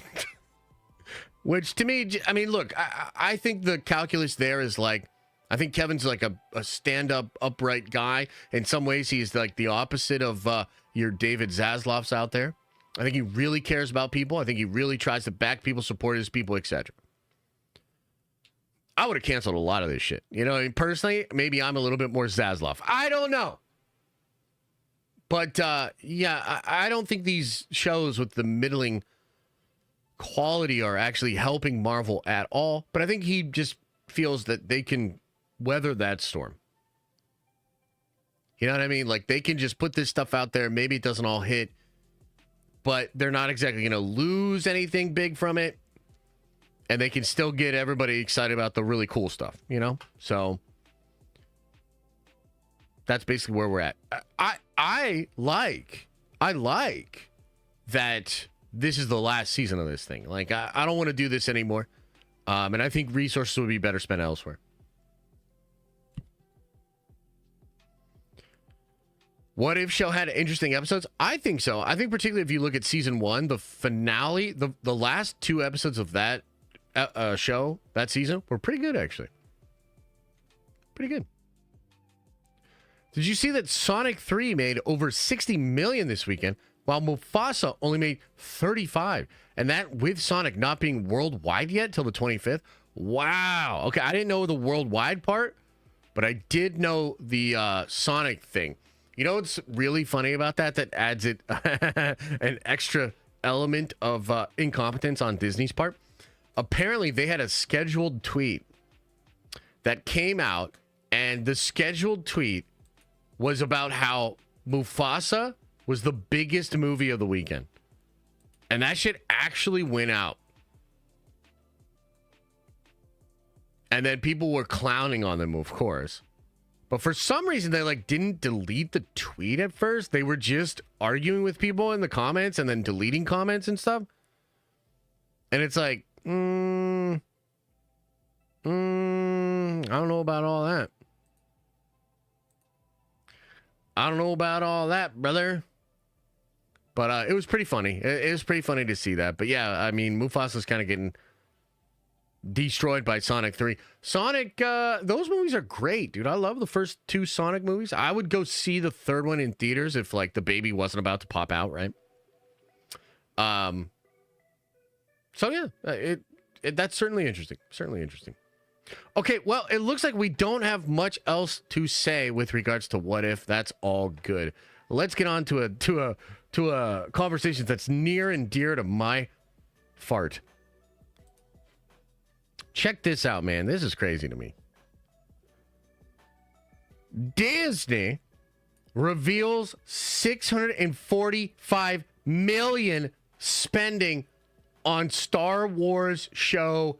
[SPEAKER 1] Which, to me, I mean, look, I think the calculus there is like, I think Kevin's like a stand-up, upright guy. In some ways, he's like the opposite of your David Zaslavs out there. I think he really cares about people. I think he really tries to back people, support his people, etc. I would have canceled a lot of this shit. You know, I mean, personally, maybe I'm a little bit more Zaslav. I don't know. But, yeah, I don't think these shows with the middling quality are actually helping Marvel at all. But I think he just feels that they can weather that storm. You know what I mean? Like, they can just put this stuff out there. Maybe it doesn't all hit, but they're not exactly going to lose anything big from it. And they can still get everybody excited about the really cool stuff, you know? So that's basically where we're at. I like that this is the last season of this thing. Like, I don't want to do this anymore. And I think resources would be better spent elsewhere. What If show had interesting episodes? I think so. I think particularly if you look at season 1, the finale, the last 2 episodes of that show, that season, were pretty good, actually. Pretty good. Did you see that Sonic 3 made over 60 million this weekend, while Mufasa only made 35? And that with Sonic not being worldwide yet till the 25th? Wow. Okay, I didn't know the worldwide part, but I did know the Sonic thing. You know what's really funny about that? That adds it an extra element of incompetence on Disney's part. Apparently, they had a scheduled tweet that came out, and the scheduled tweet was about how Mufasa was the biggest movie of the weekend. And that shit actually went out. And then people were clowning on them, of course. But for some reason, they like didn't delete the tweet at first. They were just arguing with people in the comments and then deleting comments and stuff. And it's like, I don't know about all that. I don't know about all that, brother. But it was pretty funny. It was pretty funny to see that. But yeah, I mean, Mufasa's kind of getting destroyed by Sonic 3. Sonic, those movies are great, dude. I love the first 2 Sonic movies. I would go see the third one in theaters if, like, the baby wasn't about to pop out, right? So, yeah, that's certainly interesting. Certainly interesting. Okay, well, it looks like we don't have much else to say with regards to What If. That's all good. Let's get on to a conversation that's near and dear to my fart. Check this out, man. This is crazy to me. Disney reveals $645 million spending on Star Wars show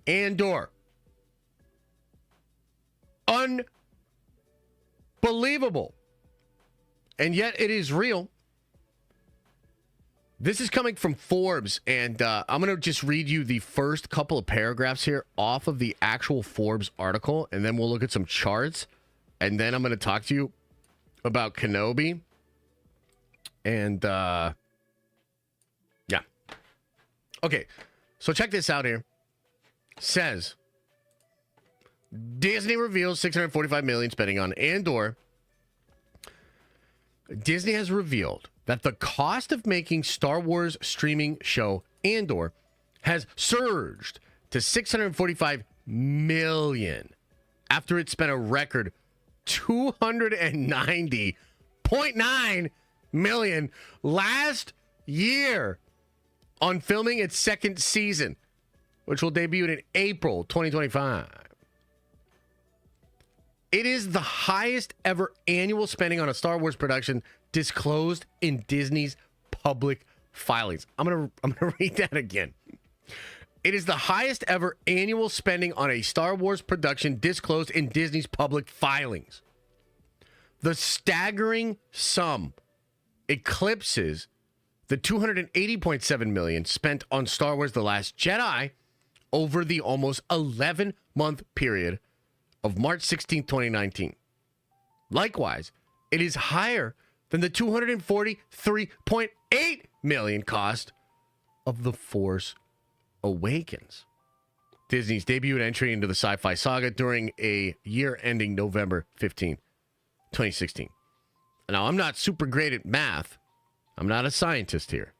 [SPEAKER 1] Andor. Unbelievable. And yet it is real. This is coming from Forbes, and I'm going to just read you the first couple of paragraphs here off of the actual Forbes article, and then we'll look at some charts, and then I'm going to talk to you about Kenobi. And, yeah. Okay, so check this out here. Says, Disney reveals $645 million spending on Andor. Disney has revealed that the cost of making Star Wars streaming show Andor has surged to $645 million after it spent a record $290.9 million last year on filming its second season, which will debut in April 2025. It is the highest ever annual spending on a Star Wars production disclosed in Disney's public filings. I'm gonna read that again. It is the highest ever annual spending on a Star Wars production disclosed in Disney's public filings. The staggering sum eclipses the $280.7 million spent on Star Wars The Last Jedi over the almost 11-month period of March 16, 2019. Likewise, it is higher than the $243.8 million cost of The Force Awakens, Disney's debut entry into the sci-fi saga during a year ending November 15, 2016. Now, I'm not super great at math. I'm not a scientist here,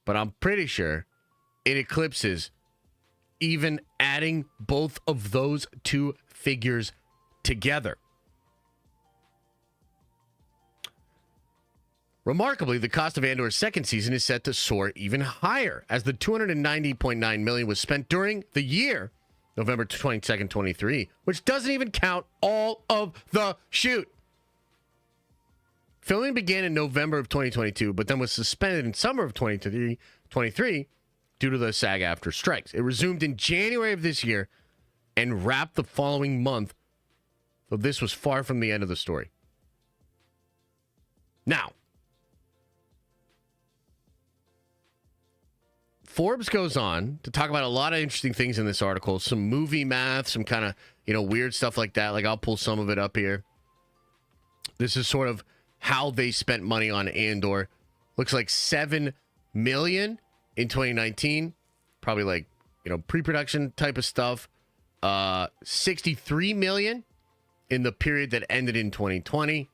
[SPEAKER 1] but I'm pretty sure it eclipses even adding both of those two figures together. Remarkably, the cost of Andor's second season is set to soar even higher, as the $290.9 million was spent during the year, November 22nd, 23, which doesn't even count all of the shoot. Filming began in November of 2022, but then was suspended in summer of 2023 due to the SAG-AFTRA strikes. It resumed in January of this year and wrapped the following month, though this was far from the end of the story. Now, Forbes goes on to talk about a lot of interesting things in this article, some movie math, some kind of, weird stuff like that. Like, I'll pull some of it up here. This is sort of how they spent money on Andor. Looks like $7 million in 2019, probably like, pre-production type of stuff. $63 million in the period that ended in 2020.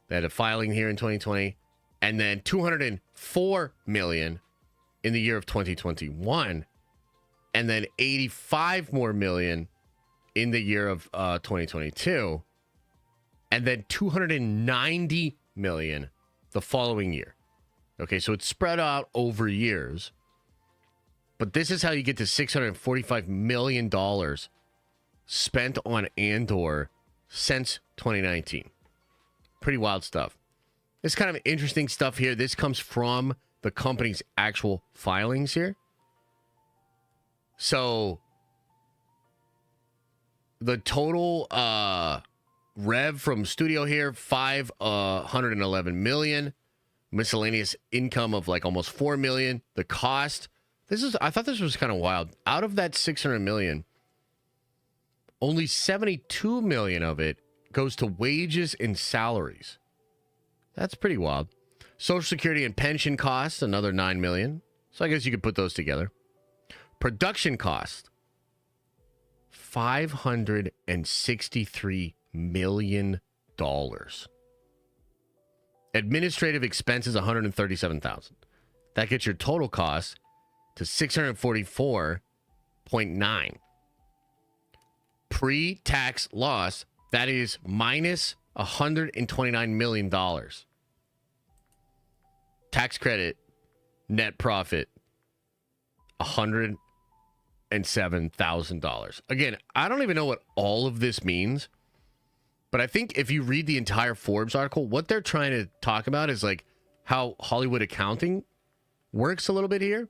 [SPEAKER 1] They had a filing here in 2020, and then $204 million in the year of 2021, and then $85 more million in the year of 2022, and then $290 million the following year. Okay, so it's spread out over years, but this is how you get to $645 million spent on Andor since 2019. Pretty wild stuff. This kind of interesting stuff here. This comes from the company's actual filings here. So the total rev from studio here, $511 million. Miscellaneous income of like almost $4 million. The cost, I thought this was kind of wild. Out of that $600 million, only $72 million of it goes to wages and salaries. That's pretty wild. Social Security and pension costs, another $9 million. So I guess you could put those together. Production cost, $563 million. Administrative expenses, $137,000. That gets your total cost to $644.9. Pre-tax loss, that is minus $129 million. Tax credit, net profit, $107,000. Again, I don't even know what all of this means, but I think if you read the entire Forbes article, what they're trying to talk about is like how Hollywood accounting works a little bit here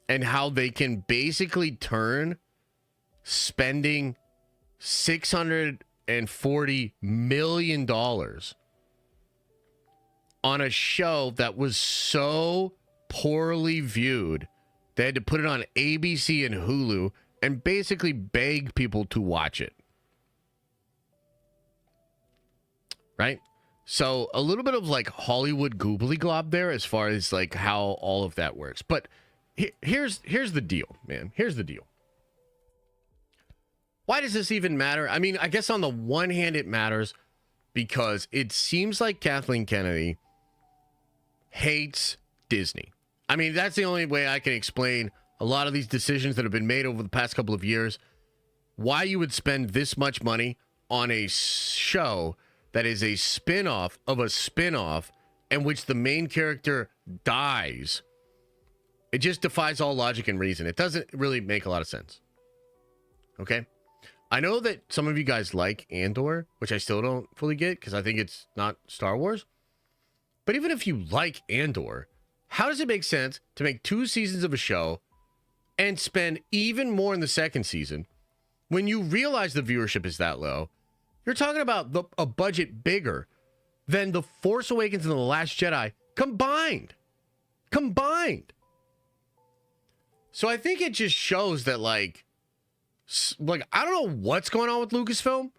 [SPEAKER 1] and how they can basically turn spending $640 million on a show that was so poorly viewed, they had to put it on ABC and Hulu and basically beg people to watch it. Right? So a little bit of like Hollywood goobly glob there as far as like how all of that works. But here's the deal, man. Here's the deal. Why does this even matter? I mean, I guess on the one hand it matters because it seems like Kathleen Kennedy hates Disney. I mean, that's the only way I can explain a lot of these decisions that have been made over the past couple of years. Why you would spend this much money on a show that is a spin-off of a spin-off in which the main character dies. It just defies all logic and reason. It doesn't really make a lot of sense. Okay? I know that some of you guys like Andor, which I still don't fully get because I think it's not Star Wars. But even if you like Andor, how does it make sense to make 2 seasons of a show and spend even more in the second season when you realize the viewership is that low? You're talking about a budget bigger than The Force Awakens and The Last Jedi combined. Combined. So I think it just shows that, like I don't know what's going on with Lucasfilm.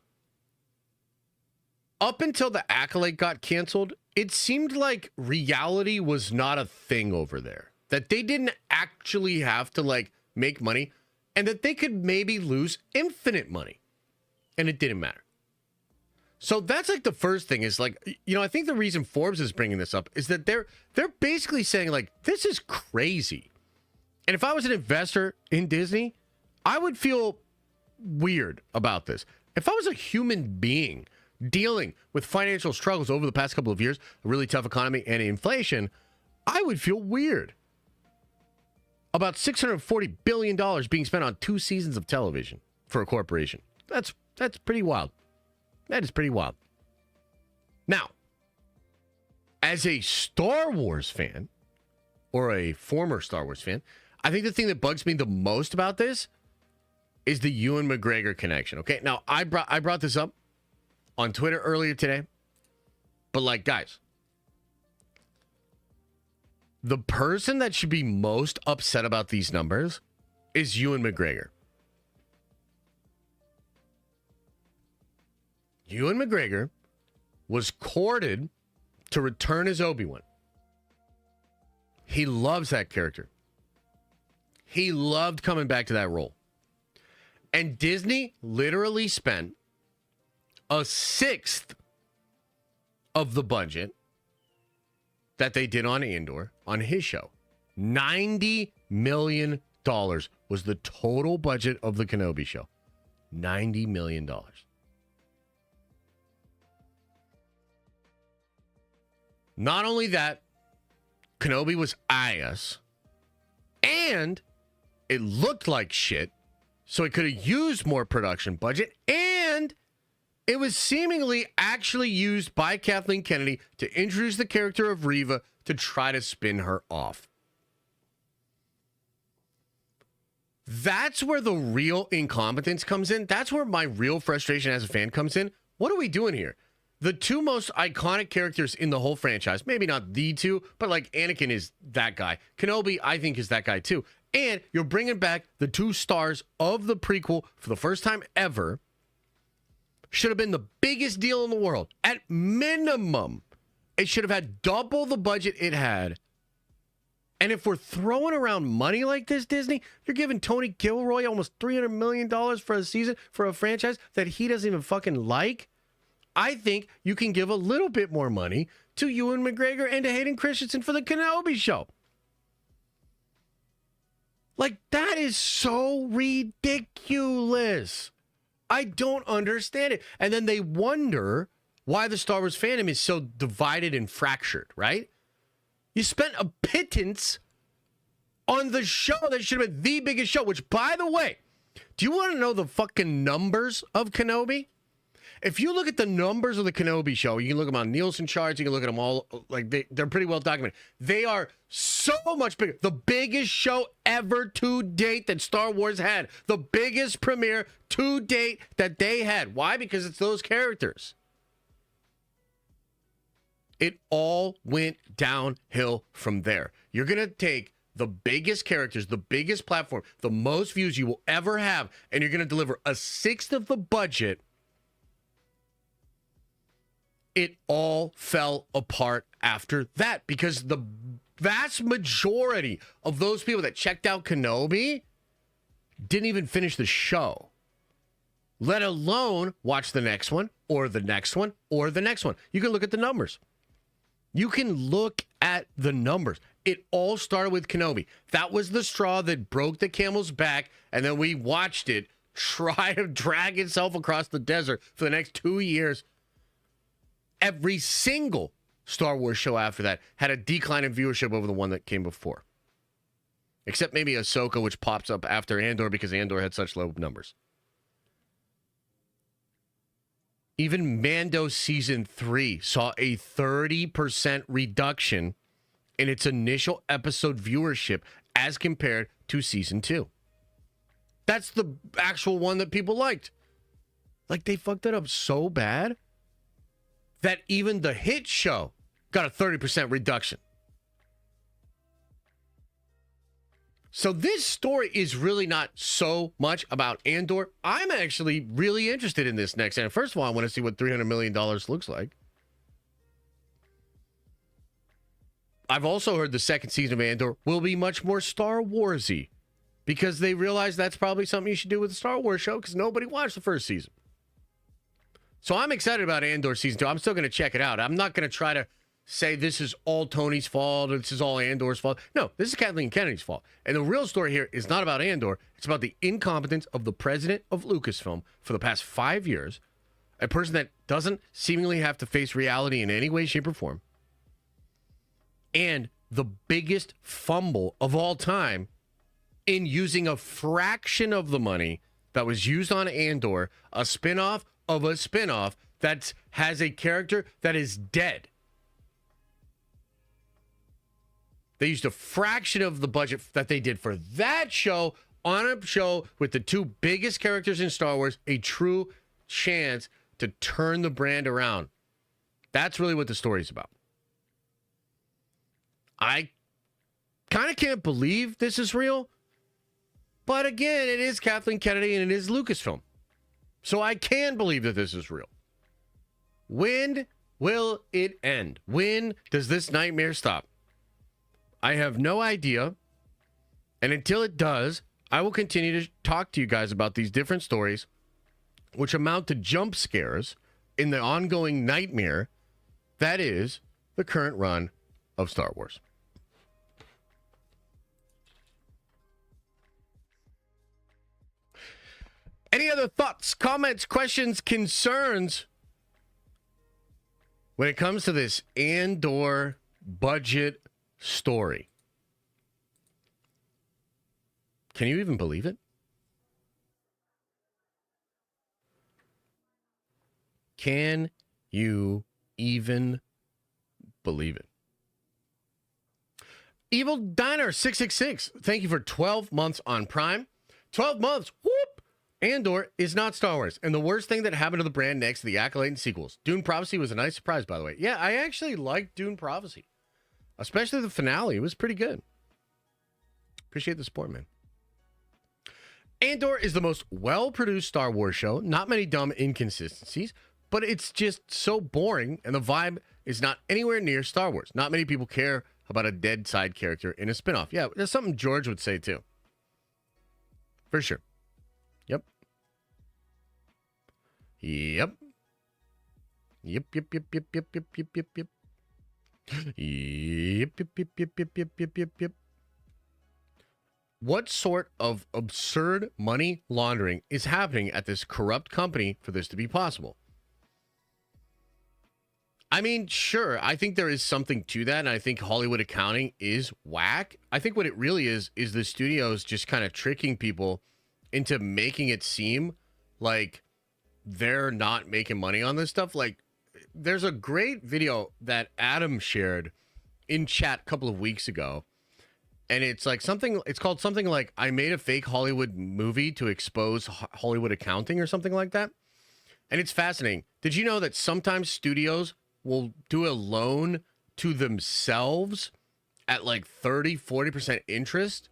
[SPEAKER 1] Up until The Acolyte got canceled, it seemed like reality was not a thing over there. That they didn't actually have to, like, make money and that they could maybe lose infinite money. And it didn't matter. So that's like the first thing is like, you know, I think the reason Forbes is bringing this up is that they're basically saying like, this is crazy. And if I was an investor in Disney, I would feel weird about this. If I was a human being dealing with financial struggles over the past couple of years, a really tough economy and inflation, I would feel weird about $640 billion being spent on 2 seasons of television for a corporation. That's pretty wild. That is pretty wild. Now, as a Star Wars fan, or a former Star Wars fan, I think the thing that bugs me the most about this is the Ewan McGregor connection. Okay, now I brought this up on Twitter earlier today, but like, guys, the person that should be most upset about these numbers is Ewan McGregor. Ewan McGregor was courted to return as Obi-Wan. He loves that character. He loved coming back to that role. And Disney literally spent 1/6 of the budget that they did on Andor on his show. $90 million was the total budget of the Kenobi show. $90 million. Not only that, Kenobi was ass, and it looked like shit, so it could have used more production budget, and it was seemingly actually used by Kathleen Kennedy to introduce the character of Reva to try to spin her off. That's where the real incompetence comes in. That's where my real frustration as a fan comes in. What are we doing here? The 2 most iconic characters in the whole franchise, maybe not the 2, but like Anakin is that guy. Kenobi, I think, is that guy too. And you're bringing back the 2 stars of the prequel for the first time ever. Should have been the biggest deal in the world. At minimum, it should have had double the budget it had. And if we're throwing around money like this, Disney, you're giving Tony Gilroy almost $300 million for a season for a franchise that he doesn't even fucking like. I think you can give a little bit more money to Ewan McGregor and to Hayden Christensen for the Kenobi show. Like, that is so ridiculous. I don't understand it. And then they wonder why the Star Wars fandom is so divided and fractured, right? You spent a pittance on the show that should have been the biggest show, which, by the way, do you want to know the fucking numbers of Kenobi? If you look at the numbers of the Kenobi show, you can look them on Nielsen charts. You can look at them all. Like they're pretty well documented. They are so much bigger. The biggest show ever to date that Star Wars had. The biggest premiere to date that they had. Why? Because it's those characters. It all went downhill from there. You're going to take the biggest characters, the biggest platform, the most views you will ever have, and you're going to deliver a sixth of the budget. It all fell apart after that because the vast majority of those people that checked out Kenobi didn't even finish the show, let alone watch the next one or the next one or the next one. You can look at the numbers. You can look at the numbers. It all started with Kenobi. That was the straw that broke the camel's back, and then we watched it try to drag itself across the desert for the next 2 years. Every single Star Wars show after that had a decline in viewership over the one that came before. Except maybe Ahsoka, which pops up after Andor because Andor had such low numbers. Even Mando Season 3 saw a 30% reduction in its initial episode viewership as compared to Season 2. That's the actual one that people liked. Like, they fucked it up so bad that even the hit show got a 30% reduction. So this story is really not so much about Andor. I'm actually really interested in this next. And first of all, I want to see what $300 million looks like. I've also heard the second season of Andor will be much more Star Wars-y because they realize that's probably something you should do with a Star Wars show because nobody watched the first season. So I'm excited about Andor Season 2. I'm still going to check it out. I'm not going to try to say this is all Tony's fault or this is all Andor's fault. No, this is Kathleen Kennedy's fault. And the real story here is not about Andor. It's about the incompetence of the president of Lucasfilm for the past 5 years, a person that doesn't seemingly have to face reality in any way, shape, or form, and the biggest fumble of all time in using a fraction of the money that was used on Andor, a spinoff of a spinoff that has a character that is dead. They used a fraction of the budget that they did for that show on a show with the two biggest characters in Star Wars, a true chance to turn the brand around. That's really what the story's about. I kind of can't believe this is real, but again, it is Kathleen Kennedy and it is Lucasfilm. So I can believe that this is real. When will it end? When does this nightmare stop? I have no idea. And until it does, I will continue to talk to you guys about these different stories, which amount to jump scares in the ongoing nightmare that is the current run of Star Wars. Any other thoughts, comments, questions, concerns when it comes to this Andor budget story? Can you even believe it? Can you even believe it? Evil Diner 666, thank you for 12 months on Prime. 12 months, whoop! Andor is not Star Wars, and the worst thing that happened to the brand next to the Acolyte and sequels. Dune Prophecy was a nice surprise, by the way. Yeah, I actually liked Dune Prophecy, especially the finale. It was pretty good. Appreciate the support, man. Andor is the most well-produced Star Wars show. Not many dumb inconsistencies, but it's just so boring, and the vibe is not anywhere near Star Wars. Not many people care about a dead side character in a spinoff. Yeah, that's something George would say, too. For sure. Yep. Yep. Yep, yep, yep, yep, yep, yep, yep, yep, yep. Yep, yep, yep, yep, yep, yep, yep, yep, yep. What sort of absurd money laundering is happening at this corrupt company for this to be possible? I mean, sure, I think there is something to that, and I think Hollywood accounting is whack. I think what it really is the studios just kind of tricking people into making it seem like they're not making money on this stuff. Like, there's a great video that Adam shared in chat a couple of weeks ago. And it's like it's called something like I made a fake Hollywood movie to expose Hollywood accounting or something like that. And it's fascinating. Did you know that sometimes studios will do a loan to themselves at like 30-40% interest?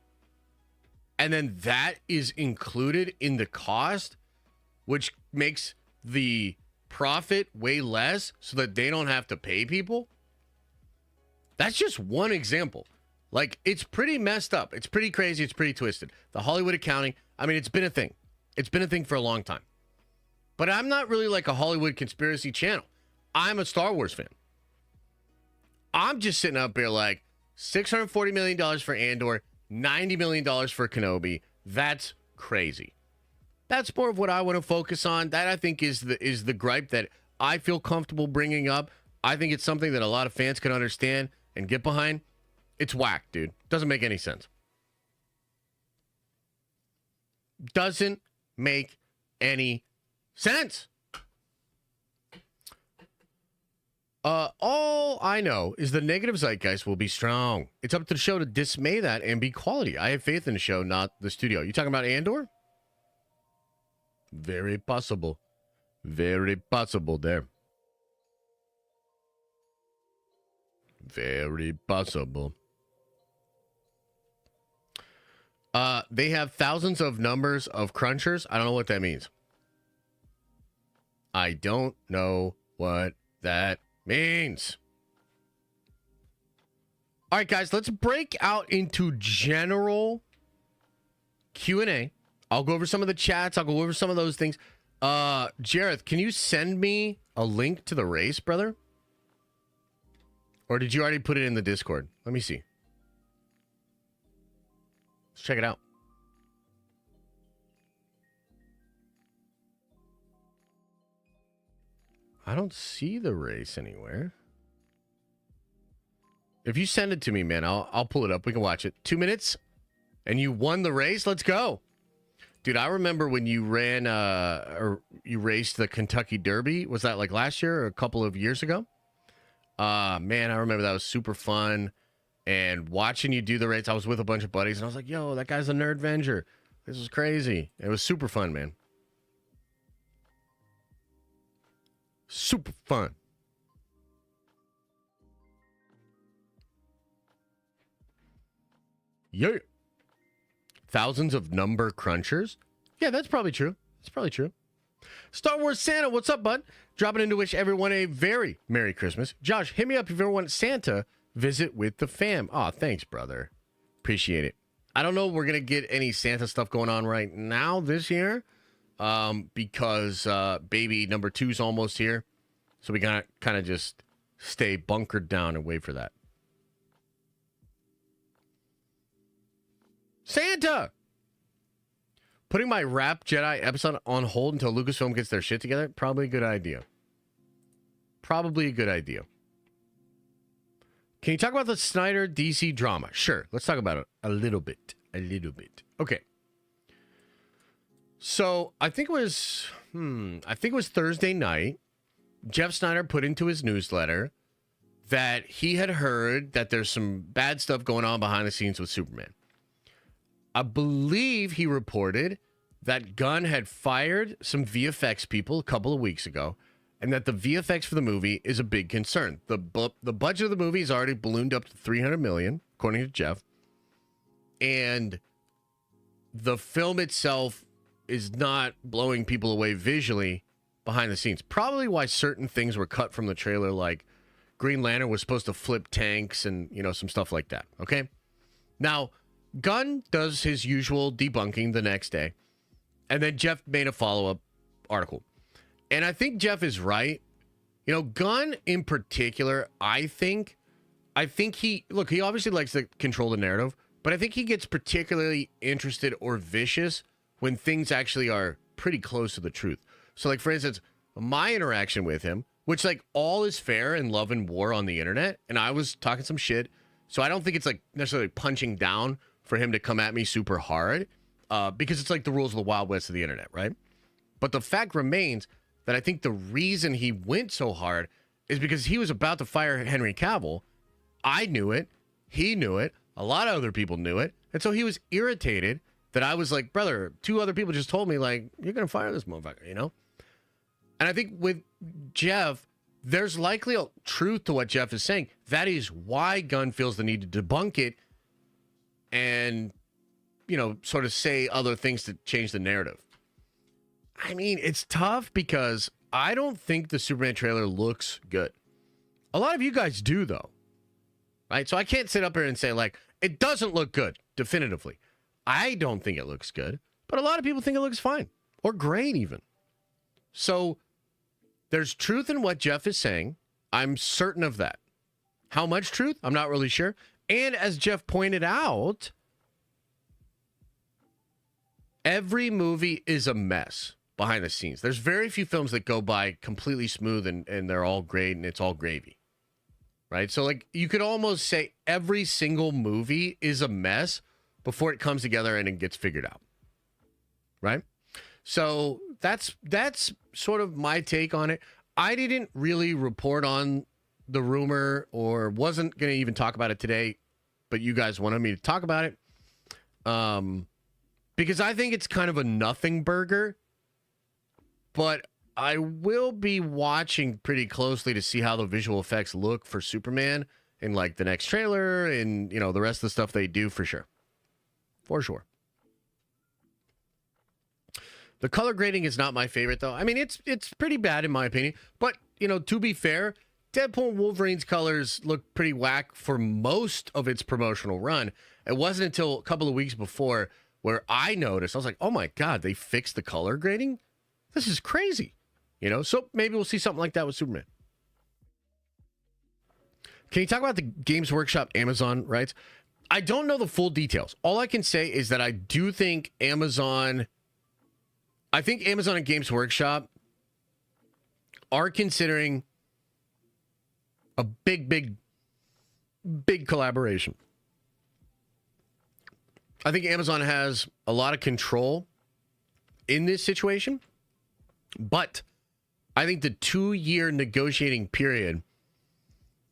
[SPEAKER 1] And then that is included in the cost, which makes the profit way less so that they don't have to pay people. That's just one example. Like, it's pretty messed up. It's pretty crazy. It's pretty twisted. The Hollywood accounting, I mean, it's been a thing. It's been a thing for a long time. But I'm not really like a Hollywood conspiracy channel. I'm a Star Wars fan. I'm just sitting up here like $640 million for Andor, $90 million for Kenobi. That's crazy. That's more of what I want to focus on. That, I think, is the gripe that I feel comfortable bringing up. I think it's something that a lot of fans can understand and get behind. It's whack, dude. Doesn't make any sense. Doesn't make any sense. All I know is the negative zeitgeist will be strong. It's up to the show to dismay that and be quality. I have faith in the show, not the studio. You talking about Andor? Very possible. Very possible there. Very possible. They have thousands of numbers of crunchers. I don't know what that means. I don't know what that means. All right, guys, let's break out into general Q&A. I'll go over some of the chats. I'll go over some of those things. Jareth, can you send me a link to the race, brother? Or did you already put it in the Discord? Let me see. Let's check it out. I don't see the race anywhere. If you send it to me, man, I'll pull it up. We can watch it. 2 minutes, and you won the race. Let's go. Dude, I remember when you ran, or you raced the Kentucky Derby. Was that like last year or a couple of years ago? Man, I remember that was super fun. And watching you do the race, I was with a bunch of buddies, and I was like, yo, that guy's a nerd Avenger. This is crazy. It was super fun, man. Super fun. Yeah. Thousands of number crunchers. Yeah, that's probably true. That's probably true. Star Wars Santa, what's up, bud? Dropping in to wish everyone a very Merry Christmas. Josh, hit me up if you ever want Santa visit with the fam. Aw, thanks, brother. Appreciate it. I don't know if we're going to get any Santa stuff going on right now this year because baby number 2's almost here. So we got to kind of just stay bunkered down and wait for that. Santa! Putting my Rap Jedi episode on hold until Lucasfilm gets their shit together? Probably a good idea. Probably a good idea. Can you talk about the Snyder DC drama? Sure. Let's talk about it a little bit. A little bit. Okay. So I think it was Thursday night. Jeff Snyder put into his newsletter that he had heard that there's some bad stuff going on behind the scenes with Superman. I believe he reported that Gunn had fired some VFX people a couple of weeks ago, and that the VFX for the movie is a big concern. The budget of the movie is already ballooned up to $300 million, according to Jeff, and the film itself is not blowing people away visually behind the scenes. Probably why certain things were cut from the trailer, like Green Lantern was supposed to flip tanks and, some stuff like that. Okay? Now, Gunn does his usual debunking the next day, and then Jeff made a follow-up article. And I think Jeff is right. Gunn in particular, I think he obviously likes to control the narrative, but I think he gets particularly interested or vicious when things actually are pretty close to the truth. So, like, for instance, my interaction with him, which, like, all is fair in love and war on the internet, and I was talking some shit, so I don't think it's, like, necessarily punching down for him to come at me super hard, because it's like the rules of the Wild West of the internet, right? But the fact remains, that I think the reason he went so hard is because he was about to fire Henry Cavill. I knew it. He knew it. A lot of other people knew it. And so he was irritated that I was like, brother, 2 other people just told me, like, you're going to fire this motherfucker, you know? And I think with Jeff, there's likely a truth to what Jeff is saying. That is why Gunn feels the need to debunk it and, you know, sort of say other things to change the narrative. I mean, it's tough because I don't think the Superman trailer looks good. A lot of you guys do, though. Right? So I can't sit up here and say, like, it doesn't look good, definitively. I don't think it looks good, but a lot of people think it looks fine or great even. So there's truth in what Jeff is saying. I'm certain of that. How much truth? I'm not really sure. And as Jeff pointed out, every movie is a mess behind the scenes. There's very few films that go by completely smooth and they're all great and it's all gravy. Right? So, like, you could almost say every single movie is a mess before it comes together and it gets figured out. Right? So that's sort of my take on it. I didn't really report on the rumor or wasn't going to even talk about it today, but you guys wanted me to talk about it. Because I think it's kind of a nothing burger, but I will be watching pretty closely to see how the visual effects look for Superman in like the next trailer and, you know, the rest of the stuff they do for sure. For sure. The color grading is not my favorite, though. I mean, it's pretty bad in my opinion. But, you know, to be fair, Deadpool and Wolverine's colors look pretty whack for most of its promotional run. It wasn't until a couple of weeks before where I noticed, I was like, oh my God, they fixed the color grading? This is crazy. You know, so maybe we'll see something like that with Superman. Can you talk about the Games Workshop Amazon rights? I don't know the full details. All I can say is that I do think Amazon and Games Workshop are considering a big collaboration. I think Amazon has a lot of control in this situation, but I think the 2-year negotiating period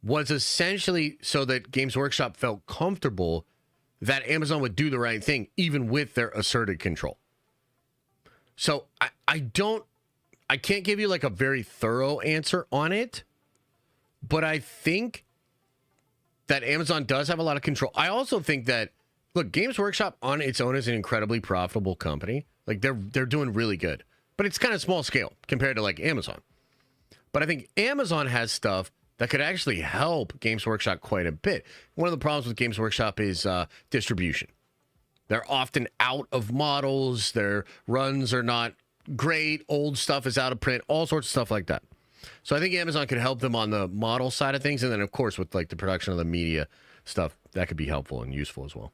[SPEAKER 1] was essentially so that Games Workshop felt comfortable that Amazon would do the right thing, even with their asserted control. So I can't give you like a very thorough answer on it, but I think that Amazon does have a lot of control. I also think that, look, Games Workshop on its own is an incredibly profitable company. Like they're doing really good, but it's kind of small scale compared to like Amazon. But I think Amazon has stuff that could actually help Games Workshop quite a bit. One of the problems with Games Workshop is distribution. They're often out of models. Their runs are not great. Old stuff is out of print. All sorts of stuff like that. So I think Amazon could help them on the model side of things. And then, of course, with like the production of the media stuff, that could be helpful and useful as well.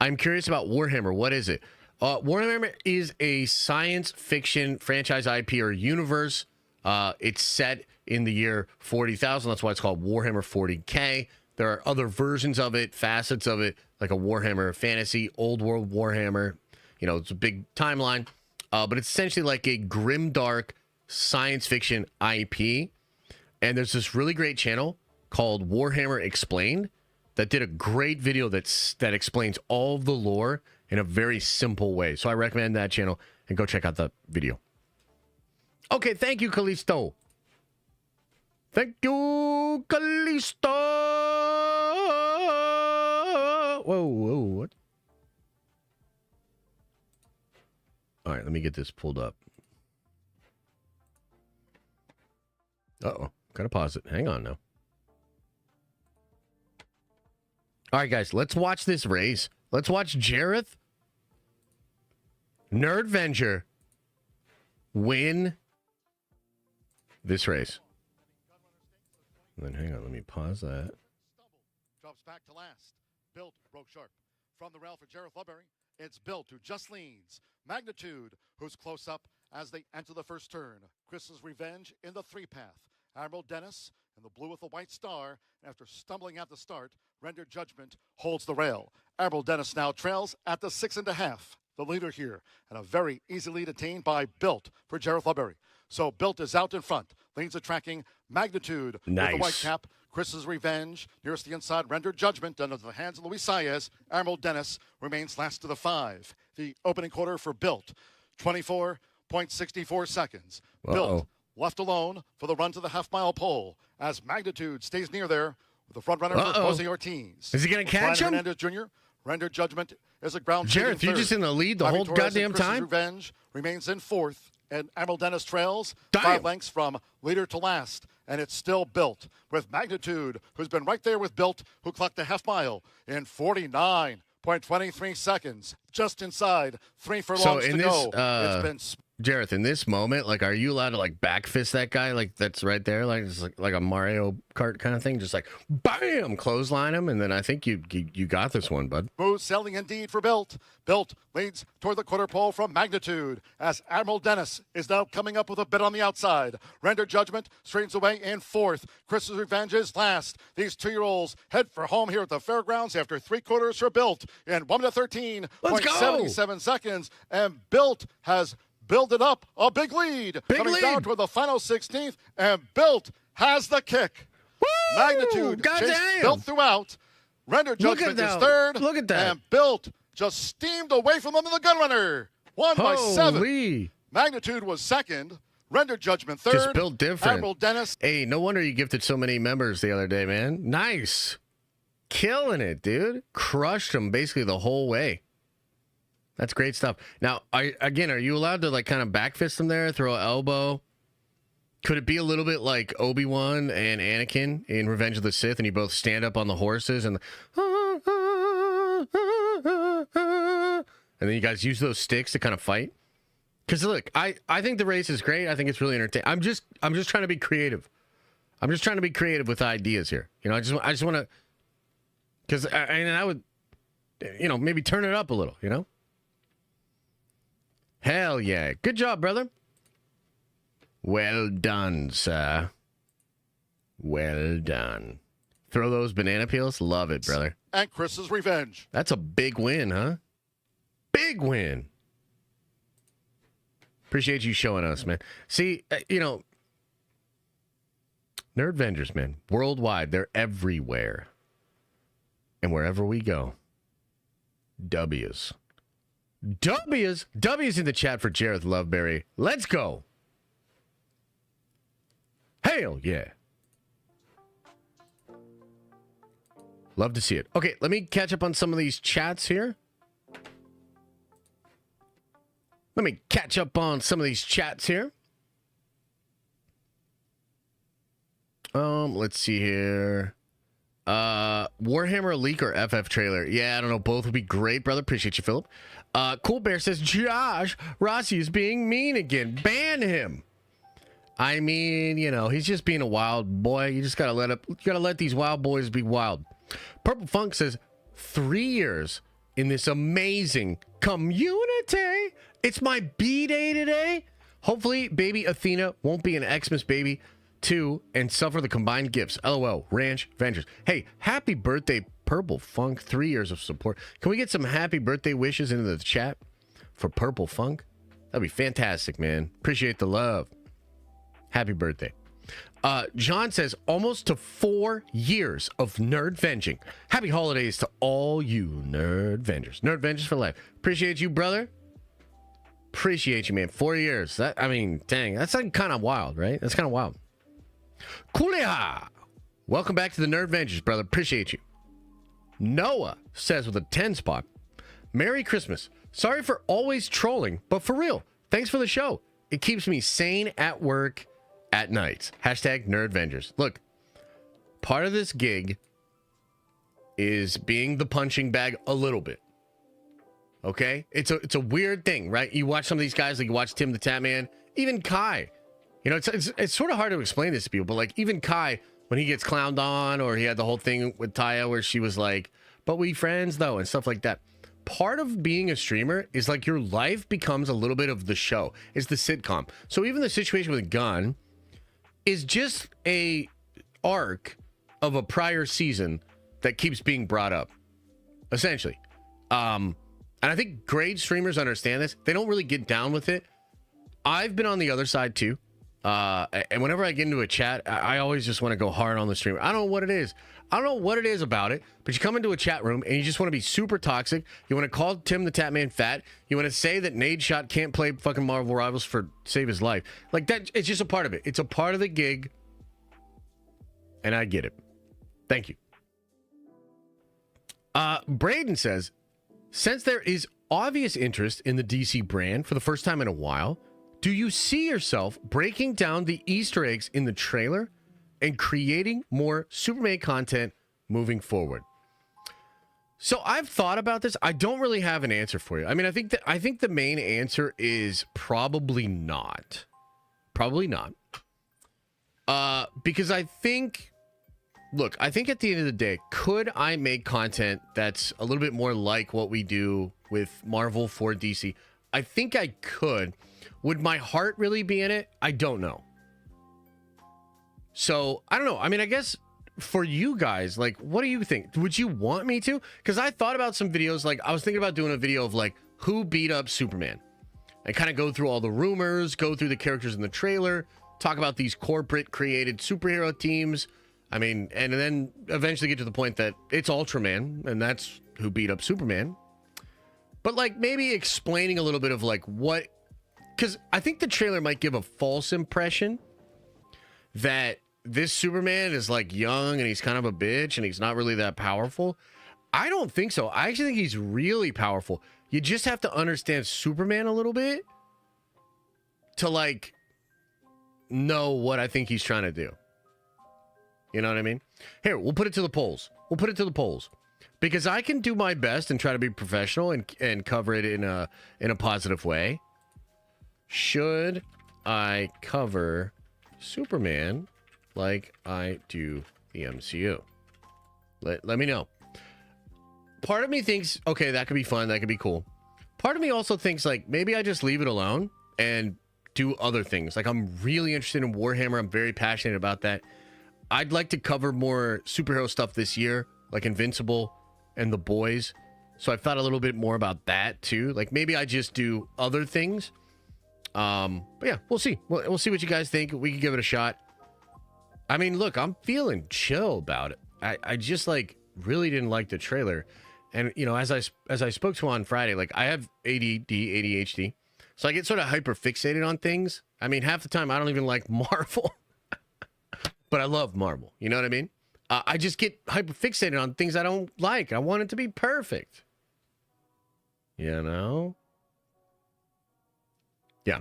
[SPEAKER 1] I'm curious about Warhammer. What is it? Warhammer is a science fiction franchise IP or universe. It's set in the year 40,000. That's why it's called Warhammer 40K. There are other versions of it, facets of it, like a Warhammer Fantasy, Old World Warhammer. You know, it's a big timeline. But it's essentially like a grimdark science fiction IP. And there's this really great channel called Warhammer Explained that did a great video that explains all of the lore in a very simple way. So I recommend that channel and go check out the video. Okay, thank you, Callisto. Thank you, Callisto. Whoa, what? All right, let me get this pulled up. Uh-oh, gotta pause it. Hang on now. All right, guys, let's watch this race. Let's watch Jareth Nerdvenger win this race. And then hang on, let me pause that.
[SPEAKER 3] Drops back to last. Built broke sharp. From the rail for Jareth Ludbury, it's built to just leans. Magnitude, who's close up as they enter the first turn. Chris's Revenge in the 3-path. Admiral Dennis in the blue with the white star. After stumbling at the start, Rendered Judgment holds the rail. Admiral Dennis now trails at the 6.5. The leader here, and a very easy lead attained by Built for Jareth Ludbury. So Built is out in front. Leads the tracking. Magnitude with the white
[SPEAKER 1] Nice.
[SPEAKER 3] cap. Chris's Revenge, nearest the inside, rendered judgment under the hands of Luis Saez. Admiral Dennis remains last to the 5. The opening quarter for Built, 24.64 seconds. Built left alone for the run to the half-mile pole as Magnitude stays near there with the front runner for Jose Ortiz.
[SPEAKER 1] Is he going to catch him?
[SPEAKER 3] Hernandez Jr., rendered judgment is a ground.
[SPEAKER 1] Jareth, you're just in the lead the whole goddamn time?
[SPEAKER 3] Revenge remains in 4th, and Admiral Dennis trails 5
[SPEAKER 1] Damn.
[SPEAKER 3] lengths from leader to last. And it's still Built with Magnitude, who's been right there with Built, who clocked a half mile in 49.23 seconds, just inside 3 furlongs to go. It's been
[SPEAKER 1] Jareth, in this moment, like, are you allowed to like back fist that guy? Like, that's right there, like it's like a Mario Kart kind of thing, just like bam, clothesline him, and then I think you got this one, bud.
[SPEAKER 3] Smooth sailing indeed for Built. Built leads toward the quarter pole from Magnitude as Admiral Dennis is now coming up with a bit on the outside. Rendered judgment straightens away in 4th. Chris's Revenge is last. These 2-year-olds head for home here at the fairgrounds after 3 quarters for Built in 1:13.77 seconds, and Built has built it up a big lead. Coming down toward the final 16th, and Built has the kick.
[SPEAKER 1] Woo!
[SPEAKER 3] Magnitude chased Built throughout. Rendered judgment is 3rd.
[SPEAKER 1] Look at that.
[SPEAKER 3] And Built just steamed away from them in the gun runner. Won by 7. Magnitude was 2nd. Rendered judgment 3rd.
[SPEAKER 1] Just built different.
[SPEAKER 3] Admiral Dennis.
[SPEAKER 1] Hey, no wonder you gifted so many members the other day, man. Nice. Killing it, dude. Crushed them basically the whole way. That's great stuff. Now, are you allowed to like kind of back fist them there, throw an elbow? Could it be a little bit like Obi-Wan and Anakin in Revenge of the Sith, and you both stand up on the horses and then you guys use those sticks to kind of fight? Because look, I think the race is great. I think it's really entertaining. I'm just trying to be creative. I'm just trying to be creative with ideas here. You know, I just want to, because I would, you know, maybe turn it up a little. You know. Hell yeah. Good job, brother. Well done, sir. Well done. Throw those banana peels. Love it, brother.
[SPEAKER 3] And Chris's Revenge.
[SPEAKER 1] That's a big win, huh? Big win. Appreciate you showing us, man. See, you know, Nerd Vengers, man, worldwide, they're everywhere. And wherever we go, W's. W's in the chat for Jareth Loveberry. Let's go. Hell yeah. Love to see it. Okay, let me catch up on some of these chats here. Let's see here. Warhammer Leak or FF trailer? Yeah, I don't know. Both would be great, brother. Appreciate you, Philip. Cool Bear says, Josh, Rossi is being mean again. Ban him. I mean, you know, he's just being a wild boy. You just gotta let these wild boys be wild. Purple Funk says, 3 years in this amazing community. It's my B-day today. Hopefully, baby Athena won't be an Xmas baby too and suffer the combined gifts. LOL. Ranch Vengers. Hey, happy birthday, Purple Funk. 3 years of support. Can we get some happy birthday wishes into the chat for Purple Funk? That'd be fantastic, man. Appreciate the love. Happy birthday. John says, almost to 4 years of nerd venging. Happy holidays to all you nerd vengers. Nerd vengers for life. Appreciate you, brother. Appreciate you, man. 4 years. That, I mean, dang, that's like kind of wild, right? That's kind of wild. Kuleha. Welcome back to the Nerd Vengers, brother. Appreciate you. Noah says with a 10 spot, Merry Christmas. Sorry for always trolling, but for real, thanks for the show. It keeps me sane at work at nights. Hashtag Nerd Vengers. Look, part of this gig is being the punching bag a little bit. Okay? It's a weird thing, right? You watch some of these guys, like you watch Tim the Tatman, even Kai. You know, it's sort of hard to explain this to people, but like even Kai, when he gets clowned on, or he had the whole thing with Taya where she was like, but we friends though, and stuff like that. Part of being a streamer is like your life becomes a little bit of the show. It's the sitcom. So even the situation with Gunn is just a arc of a prior season that keeps being brought up, essentially. And I think great streamers understand this. They don't really get down with it. I've been on the other side too. And whenever I get into a chat, I always just want to go hard on the stream. I don't know what it is. I don't know what it is about it, but you come into a chat room and you just want to be super toxic. You want to call Tim the Tatman fat. You want to say that Nadeshot can't play fucking Marvel Rivals for save his life. Like that, it's just a part of it. It's a part of the gig. And I get it. Thank you. Braden says, since there is obvious interest in the DC brand for the first time in a while, do you see yourself breaking down the Easter eggs in the trailer and creating more Superman content moving forward? So I've thought about this. I don't really have an answer for you. I mean, I think the main answer is probably not. Probably not. Because I think, look, I think at the end of the day, could I make content that's a little bit more like what we do with Marvel for DC? I think I could. Would my heart really be in it? I don't know. So, I don't know. I mean, I guess for you guys, like, what do you think? Would you want me to? Because I thought about some videos, like, I was thinking about doing a video of, like, who beat up Superman? And kind of go through all the rumors, go through the characters in the trailer, talk about these corporate created superhero teams. I mean, and then eventually get to the point that it's Ultraman, and that's who beat up Superman. But, like, maybe explaining a little bit of, like, what... Because I think the trailer might give a false impression that this Superman is like young and he's kind of a bitch and he's not really that powerful. I don't think so. I actually think he's really powerful. You just have to understand Superman a little bit to like know what I think he's trying to do. You know what I mean? Here, we'll put it to the polls. We'll put it to the polls because I can do my best and try to be professional and cover it in a positive way. Should I cover Superman like I do the MCU? Let me know. Part of me thinks, okay, that could be fun. That could be cool. Part of me also thinks, like, maybe I just leave it alone and do other things. Like, I'm really interested in Warhammer. I'm very passionate about that. I'd like to cover more superhero stuff this year, like Invincible and The Boys. So I've thought a little bit more about that, too. Like, maybe I just do other things. But yeah, we'll see. We'll see what you guys think. We can give it a shot. I mean, look, I'm feeling chill about it. I just like really didn't like the trailer, and you know, as I spoke to on Friday, like I have ADHD, so I get sort of hyper fixated on things. I mean, half the time I don't even like Marvel, but I love Marvel. You know what I mean? I just get hyper fixated on things I don't like. I want it to be perfect. You know? Yeah.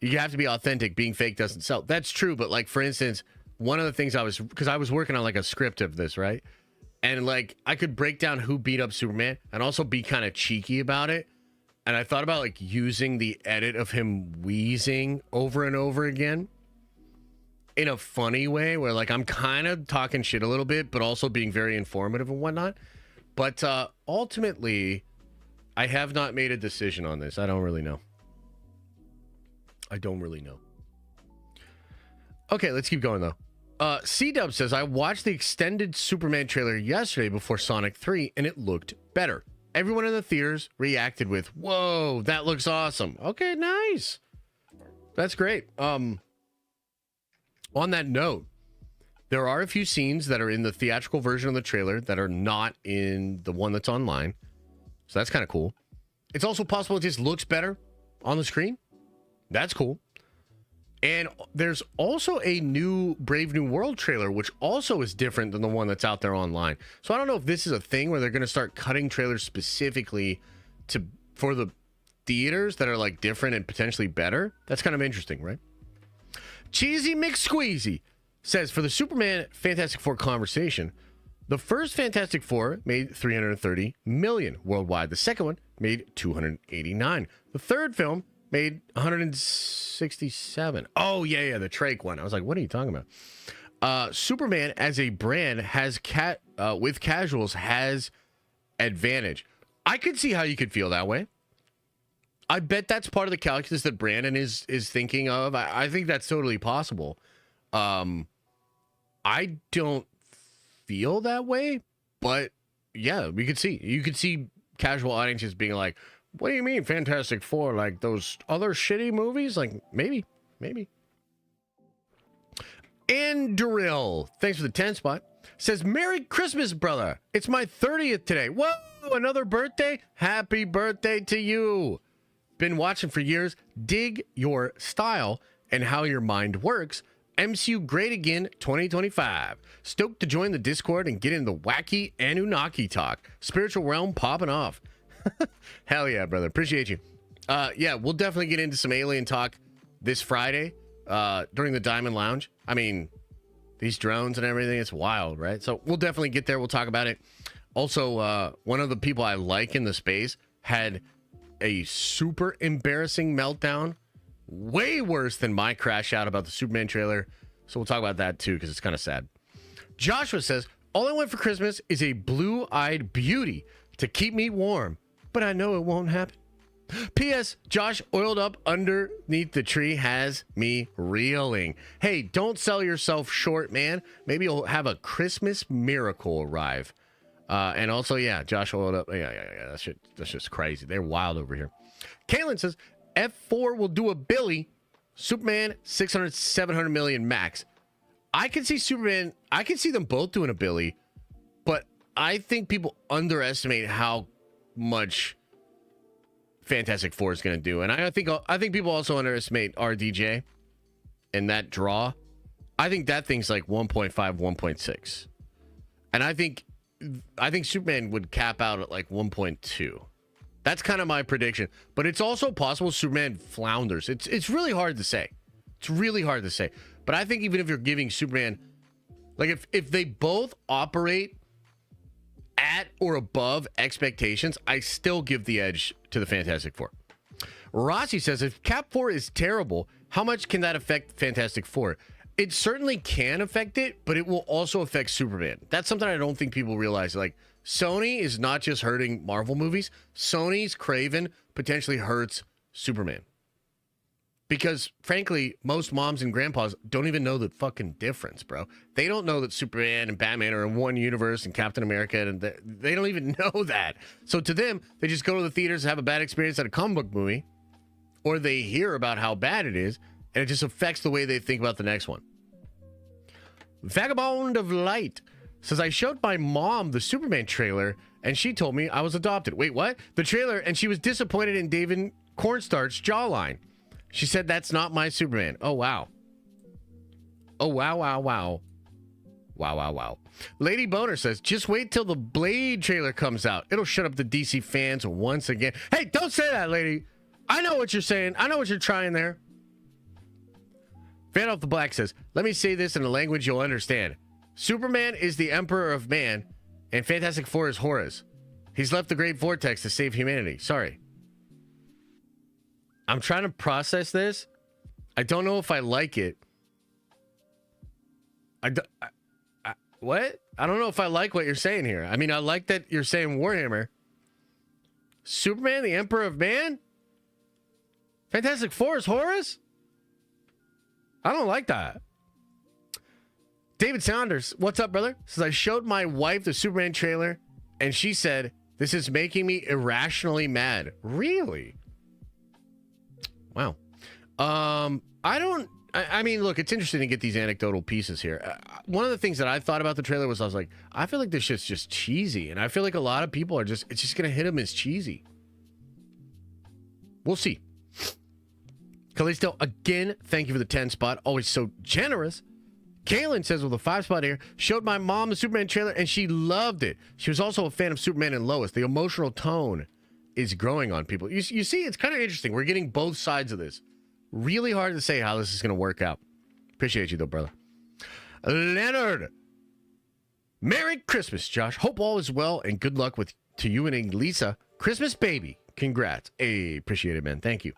[SPEAKER 1] You have to be authentic. Being fake doesn't sell. That's true. But like, for instance, one of the things because I was working on like a script of this, right? And like, I could break down who beat up Superman and also be kind of cheeky about it. And I thought about like using the edit of him wheezing over and over again in a funny way where like I'm kind of talking shit a little bit, but also being very informative and whatnot. But ultimately, I have not made a decision on this. I don't really know. Okay, let's keep going though. C-Dub says, I watched the extended Superman trailer yesterday before Sonic 3 and it looked better. Everyone in the theaters reacted with, whoa, that looks awesome. Okay, nice. That's great. On that note, there are a few scenes that are in the theatrical version of the trailer that are not in the one that's online. So that's kind of cool. It's also possible it just looks better on the screen. That's cool. And there's also a new Brave New World trailer, which also is different than the one that's out there online. So I don't know if this is a thing where they're going to start cutting trailers specifically for the theaters that are like different and potentially better. That's kind of interesting, right? Cheesy McSqueezy says, for the Superman Fantastic Four conversation, the first Fantastic Four made $330 million worldwide. The second one made $289. The third film made 167. Oh, yeah, the Drake one. I was like, what are you talking about? Superman as a brand has with casuals has advantage. I could see how you could feel that way. I bet that's part of the calculus that Brandon is thinking of. I think that's totally possible. I don't feel that way, but yeah, we could see. You could see casual audiences being like, what do you mean Fantastic Four? Like those other shitty movies? Like maybe. Maybe. Andoril, thanks for the 10 spot. Says, Merry Christmas, brother. It's my 30th today. Whoa, another birthday? Happy birthday to you. Been watching for years. Dig your style and how your mind works. MCU Great Again 2025. Stoked to join the Discord and get in the wacky Anunnaki talk. Spiritual realm popping off. Hell yeah, brother. Appreciate you. Yeah, we'll definitely get into some alien talk this Friday during the Diamond Lounge. I mean, these drones and everything, it's wild, right? So we'll definitely get there. We'll talk about it. Also, one of the people I like in the space had a super embarrassing meltdown. Way worse than my crash out about the Superman trailer. So we'll talk about that too, because it's kind of sad. Joshua says, all I want for Christmas is a blue-eyed beauty to keep me warm, but I know it won't happen. P.S. Josh oiled up underneath the tree has me reeling. Hey, don't sell yourself short, man. Maybe you'll have a Christmas miracle arrive. And also, yeah, Josh oiled up. Yeah. That's just crazy. They're wild over here. Kaylin says, F4 will do a Billy. Superman, 600, 700 million max. I can see Superman. I can see them both doing a Billy, but I think people underestimate how much Fantastic Four is going to do. And I think people also underestimate RDJ and that draw. I think that thing's like 1.5, 1.6. And I think Superman would cap out at like 1.2. That's kind of my prediction. But it's also possible Superman flounders. It's really hard to say. It's really hard to say. But I think even if you're giving Superman, like if they both operate at or above expectations, I still give the edge to the Fantastic Four. Rossi says, if Cap 4 is terrible, how much can that affect Fantastic Four? It certainly can affect it, but it will also affect Superman. That's something I don't think people realize. Like, Sony is not just hurting Marvel movies. Sony's Craven potentially hurts Superman. Because, frankly, most moms and grandpas don't even know the fucking difference, bro. They don't know that Superman and Batman are in one universe and Captain America, and they don't even know that. So to them, they just go to the theaters and have a bad experience at a comic book movie, or they hear about how bad it is, and it just affects the way they think about the next one. Vagabond of Light says, I showed my mom the Superman trailer, and she told me I was adopted. Wait, what? The trailer, and she was disappointed in David Cornstarch's jawline. She said, that's not my Superman. Oh, wow. Oh, wow. Wow. Lady Boner says, just wait till the Blade trailer comes out. It'll shut up the DC fans once again. Hey, don't say that, lady. I know what you're saying. I know what you're trying there. Fan Off the Black says, let me say this in a language you'll understand. Superman is the emperor of man, and Fantastic Four is Horus. He's left the Great Vortex to save humanity. Sorry. I'm trying to process this. I don't know if I like it. What? I don't know if I like what you're saying here. I mean, I like that you're saying Warhammer. Superman, the Emperor of Man? Fantastic Four is Horus? I don't like that. David Saunders, what's up, brother? Says, I showed my wife the Superman trailer, and she said, this is making me irrationally mad. Really? Wow. I mean, look, it's interesting to get these anecdotal pieces here. One of the things that I thought about the trailer was I was like, I feel like this shit's just cheesy. And I feel like a lot of people it's just going to hit them as cheesy. We'll see. Callisto, again, thank you for the 10 spot. Always so generous. Kaylin says with a 5 spot here, showed my mom the Superman trailer and she loved it. She was also a fan of Superman and Lois. The emotional tone is growing on people. You see, it's kind of interesting. We're getting both sides of this. Really hard to say how this is going to work out. Appreciate you, though, brother. Leonard. Merry Christmas, Josh. Hope all is well and good luck to you and Lisa. Christmas baby. Congrats. Hey, appreciate it, man. Thank you.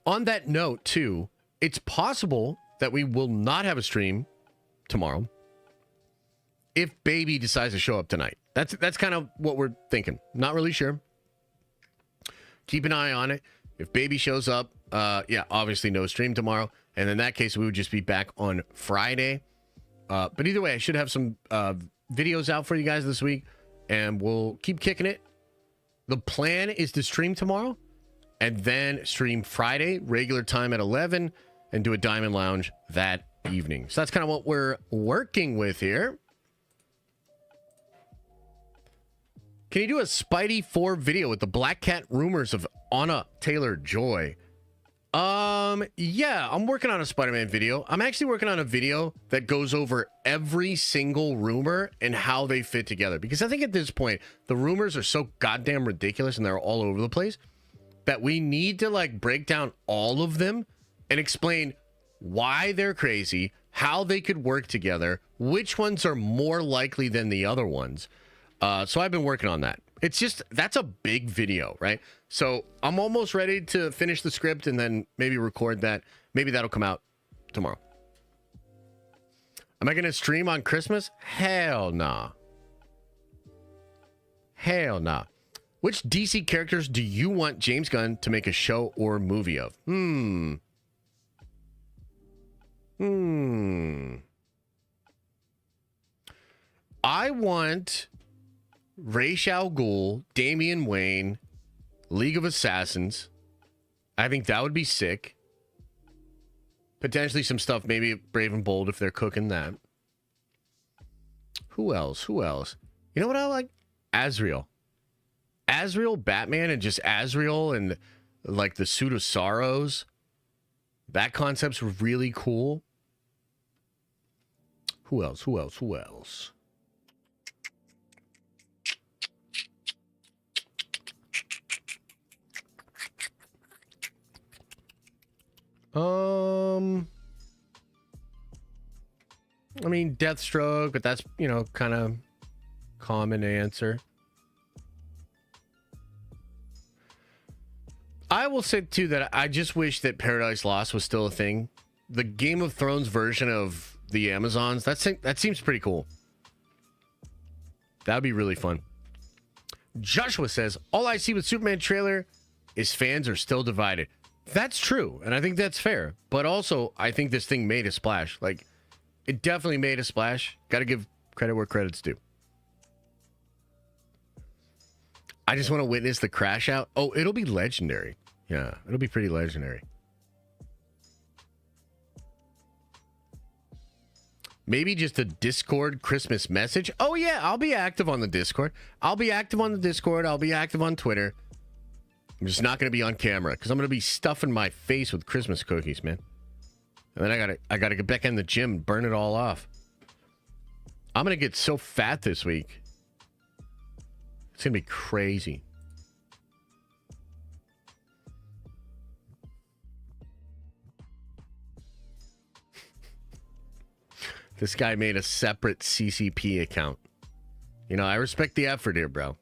[SPEAKER 1] On that note, too, it's possible that we will not have a stream tomorrow if baby decides to show up tonight. That's kind of what we're thinking. Not really sure. Keep an eye on it. If baby shows up, yeah, obviously no stream tomorrow. And in that case, we would just be back on Friday. But either way, I should have some videos out for you guys this week. And we'll keep kicking it. The plan is to stream tomorrow and then stream Friday, regular time at 11, and do a Diamond Lounge that evening. So that's kind of what we're working with here. Can you do a Spidey 4 video with the Black Cat rumors of Anna Taylor-Joy? Yeah, I'm working on a Spider-Man video. I'm actually working on a video that goes over every single rumor and how they fit together. Because I think at this point, the rumors are so goddamn ridiculous and they're all over the place that we need to like break down all of them and explain why they're crazy, how they could work together, which ones are more likely than the other ones. So I've been working on that. It's just, that's a big video, right? So I'm almost ready to finish the script and then maybe record that. Maybe that'll come out tomorrow. Am I going to stream on Christmas? Hell nah. Hell nah. Which DC characters do you want James Gunn to make a show or movie of? I want Ra's al Ghul, Damian Wayne, League of Assassins. I think that would be sick. Potentially some stuff, maybe Brave and Bold if they're cooking that. Who else? Who else? You know what I like? Azrael. Azrael, Batman, and just Azrael and like the Suit of Sorrows. That concept's really cool. Who else? Who else? Who else? I mean, Deathstroke, but that's, you know, kind of common answer. I will say, too, that I just wish that Paradise Lost was still a thing. The Game of Thrones version of the Amazons, that seems pretty cool. That would be really fun. Joshua says, all I see with Superman trailer is fans are still divided. That's true, and I think that's fair. But also, I think this thing made a splash. Like, it definitely made a splash. Got to give credit where credit's due. I just want to witness the crash out. Oh, it'll be legendary. Yeah, it'll be pretty legendary. Maybe just a Discord Christmas message. Oh, yeah, I'll be active on the Discord. I'll be active on Twitter. I'm just not going to be on camera because I'm going to be stuffing my face with Christmas cookies, man. And then I gotta get back in the gym and burn it all off. I'm going to get so fat this week. It's going to be crazy. This guy made a separate CCP account. You know, I respect the effort here, bro.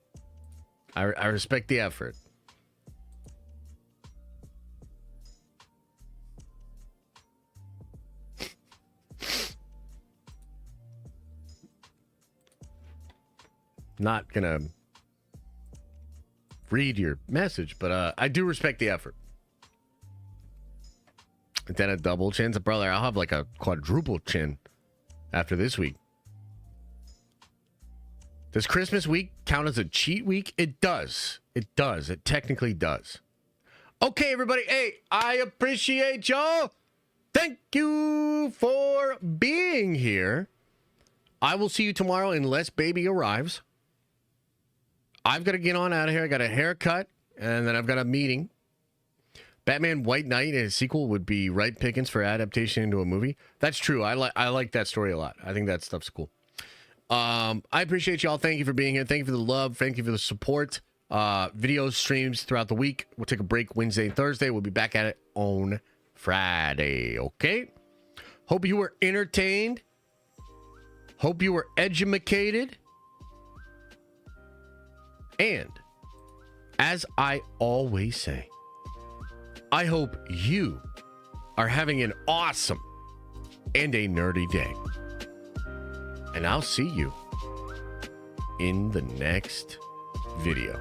[SPEAKER 1] I respect the effort. Not gonna read your message, but I do respect the effort. And then a double chin's a brother. I'll have like a quadruple chin after this week. Does Christmas week count as a cheat week? It does. It does. It technically does. Okay, everybody. Hey, I appreciate y'all. Thank you for being here. I will see you tomorrow unless baby arrives. I've got to get on out of here. I got a haircut, and then I've got a meeting. Batman White Knight and a sequel would be right pickings for adaptation into a movie. That's true. I like that story a lot. I think that stuff's cool. I appreciate y'all. Thank you for being here. Thank you for the love. Thank you for the support. Video streams throughout the week. We'll take a break Wednesday and Thursday. We'll be back at it on Friday. Okay? Hope you were entertained. Hope you were edumacated. And, as I always say, I hope you are having an awesome and a nerdy day. And I'll see you in the next video.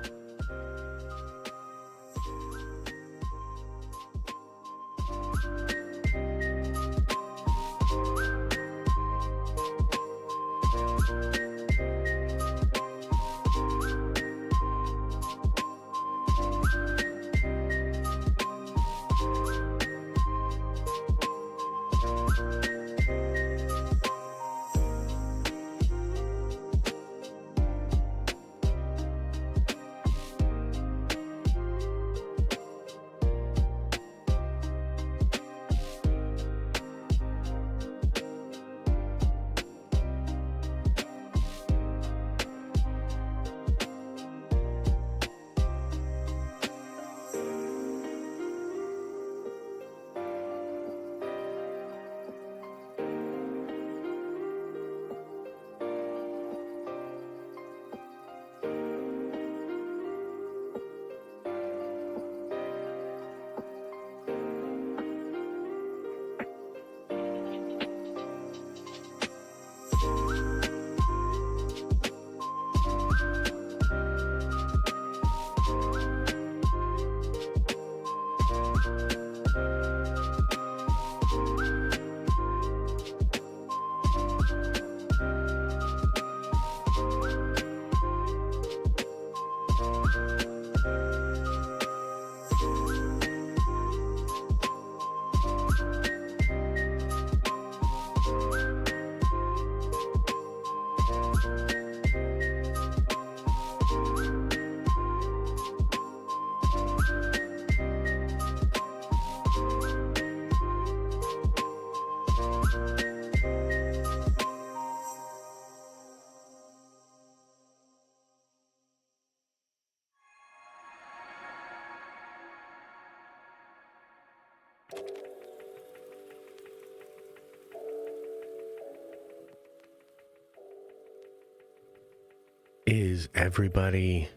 [SPEAKER 1] Is everybody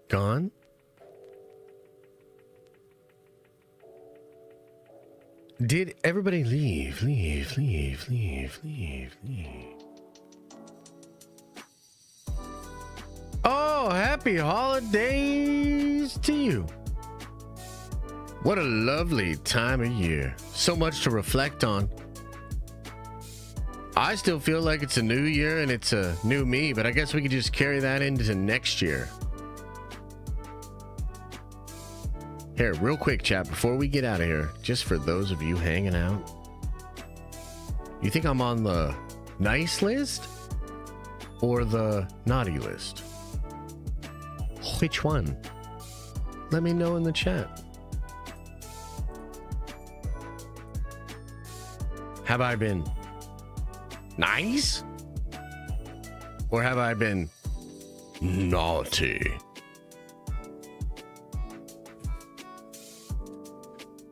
[SPEAKER 1] gone? Did everybody leave? Oh, happy holidays to you. What a lovely time of year. So much to reflect on. I still feel like it's a new year and it's a new me, but I guess we could just carry that into next year. Here, real quick, chat, before we get out of here, just for those of you hanging out, you think I'm on the nice list or the naughty list? Which one? Let me know in the chat. Have I been nice? Or have I been naughty?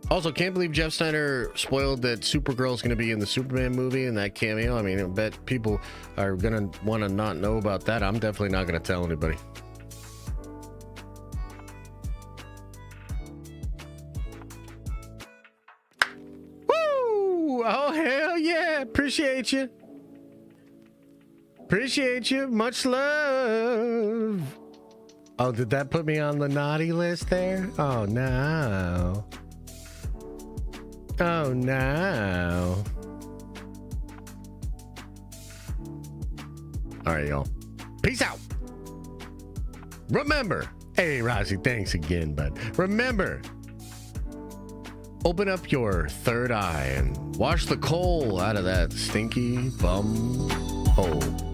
[SPEAKER 1] Also, can't believe Jeff Snyder spoiled that Supergirl's going to be in the Superman movie and that cameo. I mean, I bet people are going to want to not know about that. I'm definitely not going to tell anybody. Woo! Oh, hell yeah. Appreciate you. Appreciate you. Much love. Oh, did that put me on the naughty list there? Oh, no. Oh, no. All right, y'all. Peace out. Remember, hey, Rossi, thanks again, bud. Remember, open up your third eye and wash the coal out of that stinky bum hole.